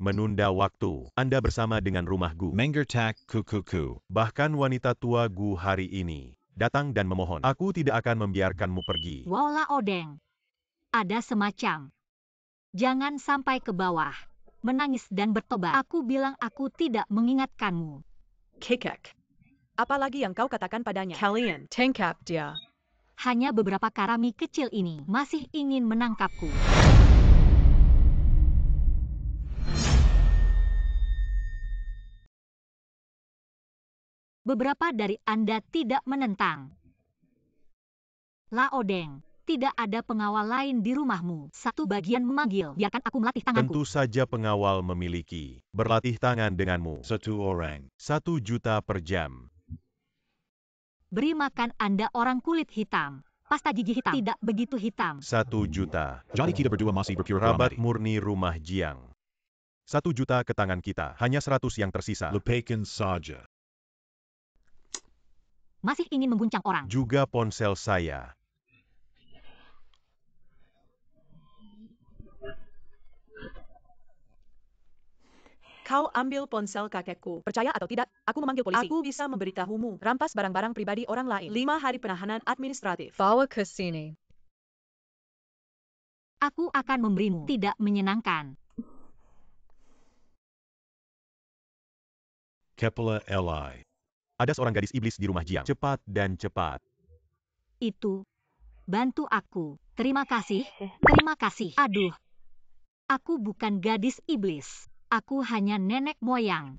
Menunda waktu. Anda bersama dengan rumah Gu. Mengertak kukuku. Bahkan wanita tua Gu hari ini. Datang dan memohon. Aku tidak akan membiarkanmu pergi. Wala Odeng. Ada semacam. Jangan sampai ke bawah. Menangis dan bertobat. Aku bilang aku tidak mengingatkanmu. Kekek. Apalagi yang kau katakan padanya? Kalian. Tangkap dia. Hanya beberapa karami kecil ini masih ingin menangkapku. Beberapa dari Anda tidak menentang. Laodeng, tidak ada pengawal lain di rumahmu. Satu bagian memanggil, biarkan aku melatih tanganku. Tentu saja pengawal memiliki. Berlatih tangan denganmu. 1 orang. 1 juta per jam. Beri makan Anda orang kulit hitam. Pasta gigi hitam. Tidak begitu hitam. 1 juta. Jadi kita berdua masih berpura-pura Rabat mati. murni rumah Jiang. 1 juta ke tangan kita. Hanya 100 yang tersisa. Lepaskan saja. Masih ingin mengguncang orang. Juga ponsel saya. Kau ambil ponsel kakekku. Percaya atau tidak, aku memanggil polisi. Aku bisa memberitahumu. Rampas barang-barang pribadi orang lain. 5 hari penahanan administratif. Bawa ke sini. Aku akan memberimu. Tidak menyenangkan. Kepala Li. Ada seorang gadis iblis di rumah Jiang. Cepat dan cepat. Itu. Bantu aku. Terima kasih. Terima kasih. Aduh. Aku bukan gadis iblis. Aku hanya nenek moyang.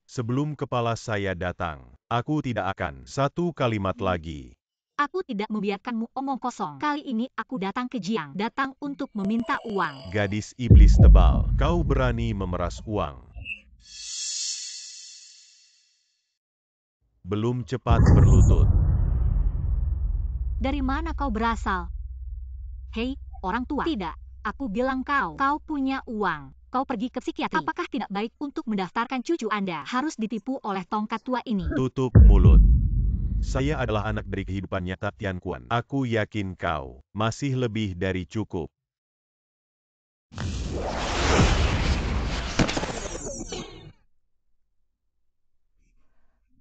Sebelum kepala saya datang, aku tidak akan. 1 kalimat lagi. Aku tidak membiarkanmu omong kosong. Kali ini aku datang ke Jiang. Datang untuk meminta uang. Gadis iblis tebal, kau berani memeras uang. Belum cepat berlutut. Dari mana kau berasal? Hei, orang tua. Tidak. Aku bilang kau punya uang. Kau pergi ke psikiatri. Apakah tidak baik untuk mendaftarkan cucu Anda? Harus ditipu oleh tongkat tua ini. Tutup mulut. Saya adalah anak dari kehidupan nyata Tian Kuan. Aku yakin kau masih lebih dari cukup.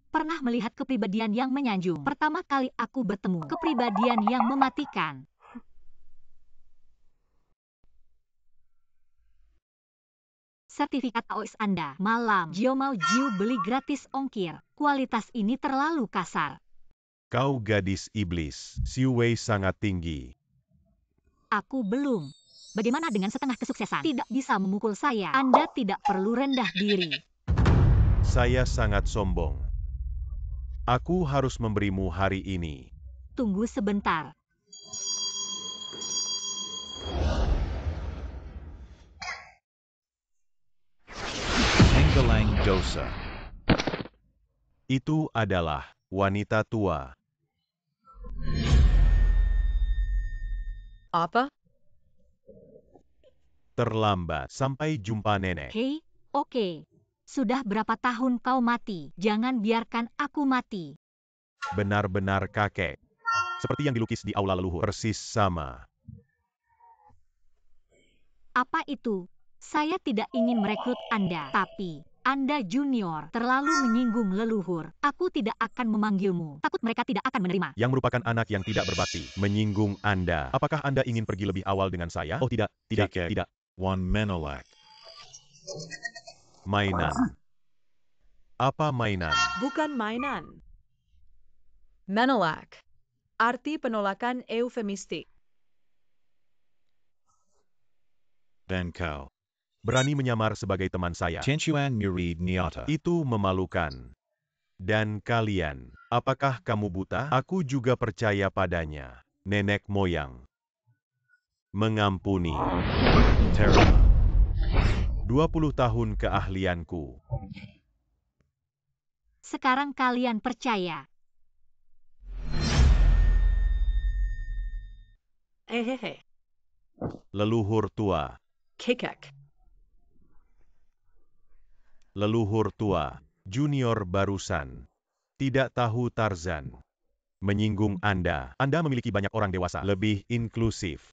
Pernah melihat kepribadian yang menyanjung. Pertama kali aku bertemu kepribadian yang mematikan. Sertifikat AOS Anda. Malam. Jio mau Jiu beli gratis ongkir. Kualitas ini terlalu kasar. Kau gadis iblis. Siu Wei sangat tinggi. Aku belum. Bagaimana dengan setengah kesuksesan? Tidak bisa memukul saya. Anda tidak perlu rendah diri. Saya sangat sombong. Aku harus memberimu hari ini. Tunggu sebentar. Tenggelang dosa. Itu adalah wanita tua. Apa? Terlambat. Sampai jumpa nenek. Hei, oke. Sudah berapa tahun kau mati? Jangan biarkan aku mati. Benar-benar kakek. Seperti yang dilukis di aula leluhur. Persis sama. Apa itu? Saya tidak ingin merekrut Anda, tapi Anda junior terlalu menyinggung leluhur. Aku tidak akan memanggilmu. Takut mereka tidak akan menerima. Yang merupakan anak yang tidak berbakti, menyinggung Anda. Apakah Anda ingin pergi lebih awal dengan saya? Oh tidak, Kekek. tidak. One Menelek. Mainan. Apa mainan? Bukan mainan. Menelak. Arti penolakan eufemistik. Ben Kau. Berani menyamar sebagai teman saya. Tianchuan Murid Niata. Itu memalukan. Dan kalian, apakah kamu buta? Aku juga percaya padanya. Nenek moyang. Mengampuni. Terra. 20 tahun keahlianku. Sekarang kalian percaya. Hehehe. Leluhur tua. Kekek. Leluhur tua. Junior barusan. Tidak tahu Tarzan. Menyinggung Anda. Anda memiliki banyak orang dewasa. Lebih inklusif.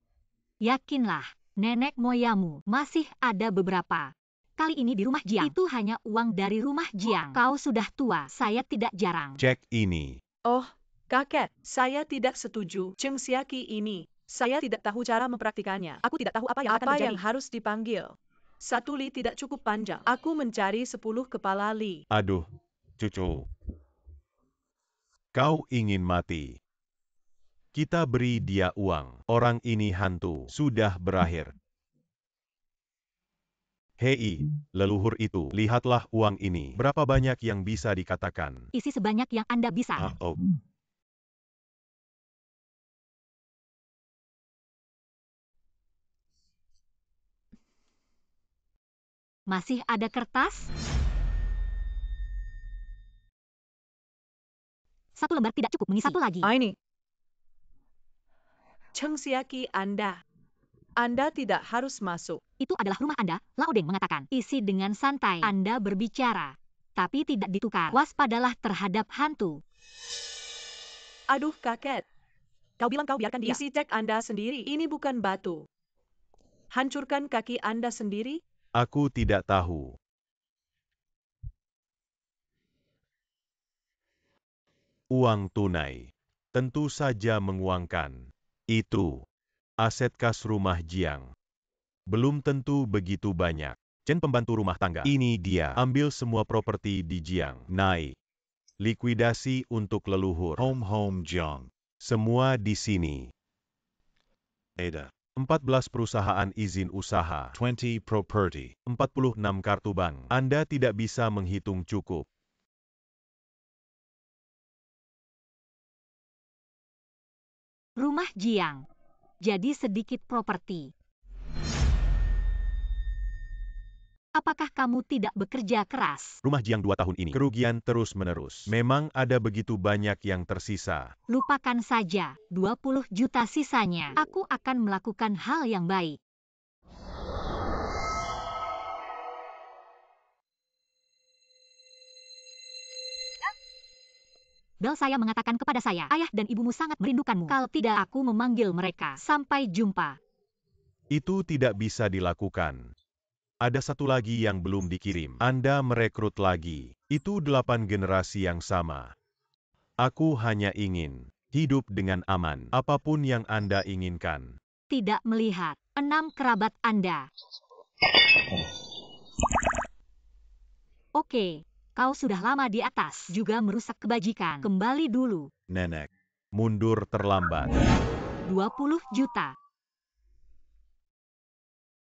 Yakinlah, nenek moyangmu masih ada beberapa. Kali ini di rumah Jiang. Itu hanya uang dari rumah Jiang. Kau sudah tua, saya tidak jarang. Cek ini. Oh, kakek, saya tidak setuju. Cheng Siaki ini. Saya tidak tahu cara mempraktikannya. Aku tidak tahu apa yang akan Apa terjadi. yang harus dipanggil? Satu li tidak cukup panjang. Aku mencari 10 kepala li. Aduh, cucu. Kau ingin mati. Kita beri dia uang. Orang ini hantu. Sudah berakhir. Hei, leluhur itu. Lihatlah uang ini. Berapa banyak yang bisa dikatakan? Isi sebanyak yang Anda bisa. Oh. Masih ada kertas? Satu lembar tidak cukup mengisi. Satu lagi. Ini. Cheng Siaki Anda. Anda tidak harus masuk. Itu adalah rumah Anda, Lao Deng mengatakan. Isi dengan santai. Anda berbicara. Tapi tidak ditukar. Waspadalah terhadap hantu. Aduh kakek. Kau bilang kau biarkan dia. Isi cek Anda sendiri. Ini bukan batu. Hancurkan kaki Anda sendiri. Aku tidak tahu. Uang tunai. Tentu saja menguangkan. Itu. Aset kas rumah Jiang. Belum tentu begitu banyak. Chen pembantu rumah tangga. Ini dia. Ambil semua properti di Jiang. Naik. Likuidasi untuk leluhur. Home Jiang. Semua di sini. Ada. 14 perusahaan izin usaha. 20 property. 46 kartu bank. Anda tidak bisa menghitung cukup. Rumah Jiang. Jadi sedikit properti. Apakah kamu tidak bekerja keras? Rumah Jiang 2 tahun ini. Kerugian terus-menerus. Memang ada begitu banyak yang tersisa. Lupakan saja, 20 juta sisanya. Aku akan melakukan hal yang baik. Bel saya mengatakan kepada saya, ayah dan ibumu sangat merindukanmu. Kalau tidak, aku memanggil mereka. Sampai jumpa. Itu tidak bisa dilakukan. Ada satu lagi yang belum dikirim. Anda merekrut lagi. Itu 8 generasi yang sama. Aku hanya ingin hidup dengan aman. Apapun yang Anda inginkan. Tidak melihat 6 kerabat Anda. Oke, kau sudah lama di atas. Juga merusak kebajikan. Kembali dulu. Nenek. Mundur terlambat. 20 juta.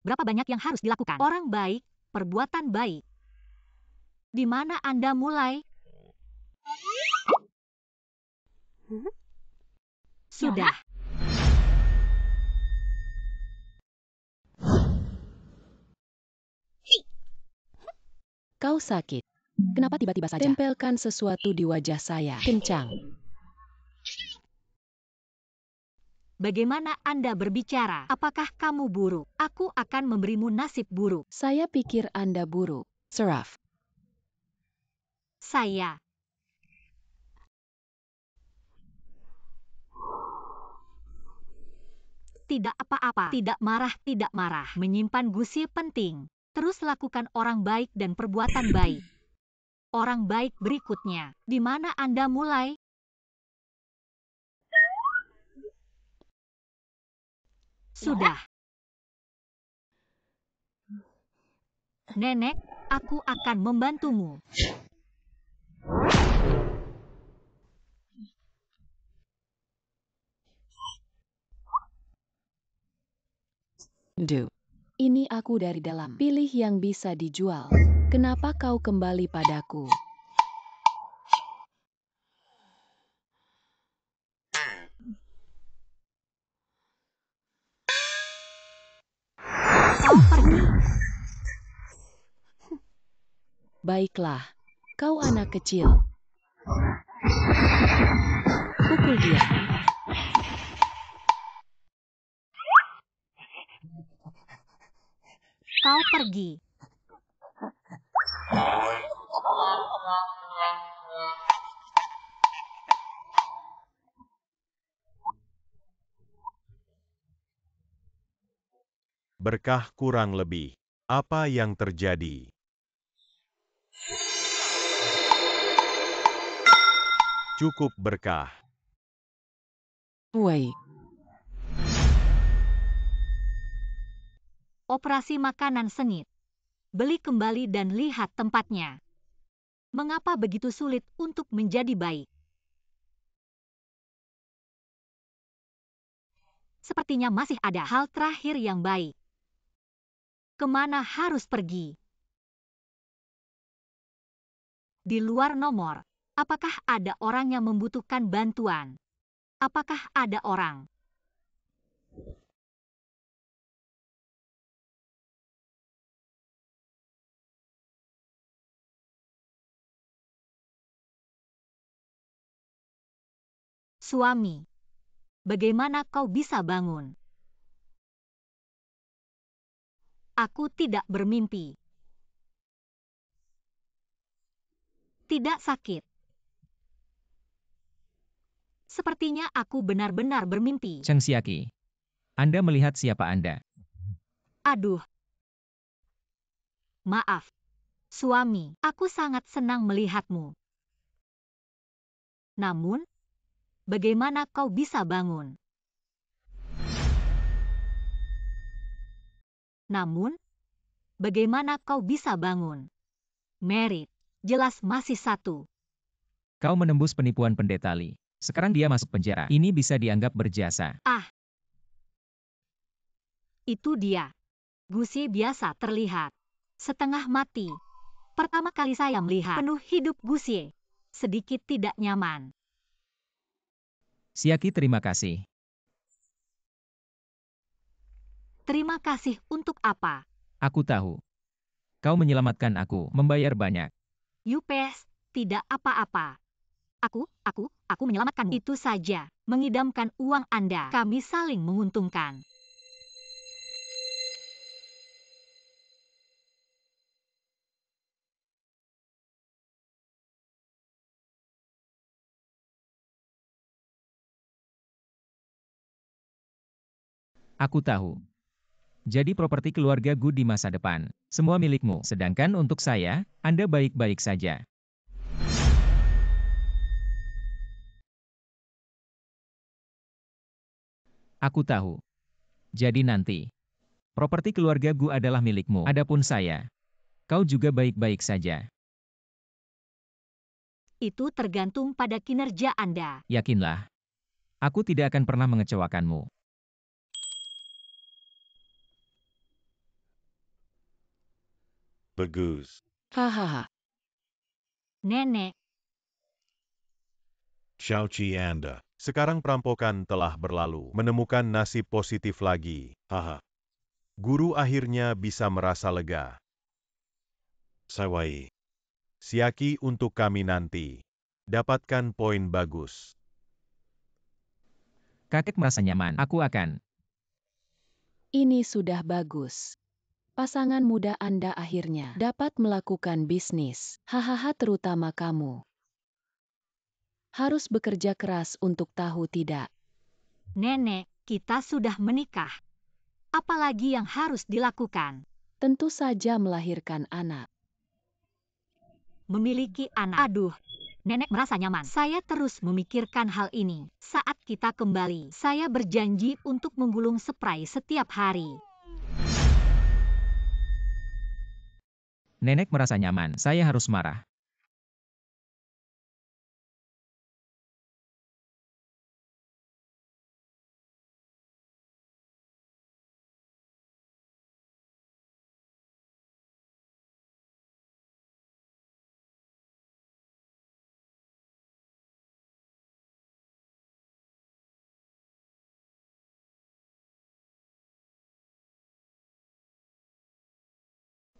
Berapa banyak yang harus dilakukan? Orang baik, perbuatan baik. Di mana Anda mulai? Sudah. Kau sakit. Kenapa tiba-tiba saja? Tempelkan sesuatu di wajah saya. Kencang. Bagaimana Anda berbicara? Apakah kamu buruk? Aku akan memberimu nasib buruk. Saya pikir Anda buruk. Seraf. Saya. Tidak apa-apa. Tidak marah, tidak marah. Menyimpan gusi penting. Terus lakukan orang baik dan perbuatan baik. Orang baik berikutnya, di mana Anda mulai? Sudah. Nenek, aku akan membantumu. Ini aku dari dalam. Pilih yang bisa dijual. Kenapa kau kembali padaku? Kau pergi. Baiklah, kau anak kecil. Pukul dia. Kau pergi. Berkah kurang lebih. Apa yang terjadi? Cukup berkah. Woi, Operasi makanan sengit. Beli kembali dan lihat tempatnya. Mengapa begitu sulit untuk menjadi baik? Sepertinya masih ada hal terakhir yang baik. Kemana harus pergi? Di luar nomor, apakah ada orang yang membutuhkan bantuan? Apakah ada orang? Suami, bagaimana kau bisa bangun? Aku tidak bermimpi. Tidak sakit. Sepertinya aku benar-benar bermimpi. Cheng Xiaqi, Anda melihat siapa Anda? Aduh. Maaf. Suami, aku sangat senang melihatmu. Namun, bagaimana kau bisa bangun? Namun, bagaimana kau bisa bangun? Merit, jelas masih satu. Kau menembus penipuan pendeta Li. Sekarang dia masuk penjara. Ini bisa dianggap berjasa. Ah. Itu dia. Gusi biasa terlihat. Setengah mati. Pertama kali saya melihat penuh hidup Gusi. Sedikit tidak nyaman. Xiaqi, terima kasih. Terima kasih untuk apa? Aku tahu. Kau menyelamatkan aku, membayar banyak. Yupes, tidak apa-apa. Aku menyelamatkanmu. Itu saja, mengidamkan uang Anda. Kami saling menguntungkan. Aku tahu. Jadi properti keluarga Gu di masa depan, semua milikmu. Sedangkan untuk saya, Anda baik-baik saja. Aku tahu. Jadi nanti, properti keluarga Gu adalah milikmu. Adapun saya, kau juga baik-baik saja. Itu tergantung pada kinerja Anda. Yakinlah. Aku tidak akan pernah mengecewakanmu. Bagus. hahaha. Nenek, Xiaoqi Anda. Sekarang perampokan telah berlalu. Menemukan nasib positif lagi. Haha. Guru akhirnya bisa merasa lega. Saiwai. Xiaqi untuk kami nanti. Dapatkan poin bagus. Kakek merasa nyaman. Aku akan. Ini sudah bagus. Pasangan muda Anda akhirnya dapat melakukan bisnis. Hahaha, terutama kamu. Harus bekerja keras untuk tahu tidak. Nenek, kita sudah menikah. Apalagi yang harus dilakukan? Tentu saja melahirkan anak. Memiliki anak. Aduh, nenek merasa nyaman. Saya terus memikirkan hal ini. Saat kita kembali, saya berjanji untuk menggulung spray setiap hari. Nenek merasa nyaman. Saya harus marah.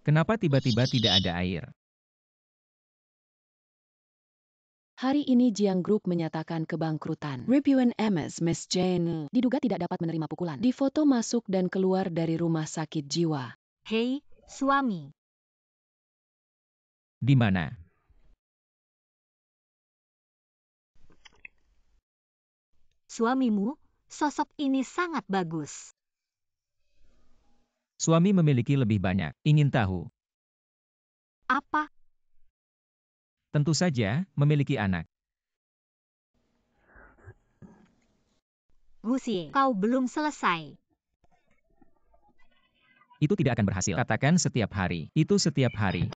Kenapa tiba-tiba tidak ada air? Hari ini Jiang Group menyatakan kebangkrutan. Ribuan MS Miss Jane diduga tidak dapat menerima pukulan. Difoto masuk dan keluar dari rumah sakit jiwa. Hei, suami. Di mana? Suamimu, sosok ini sangat bagus. Suami memiliki lebih banyak. Ingin tahu? Apa? Tentu saja, memiliki anak. Gusie, kau belum selesai. Itu tidak akan berhasil. Katakan setiap hari. Itu setiap hari.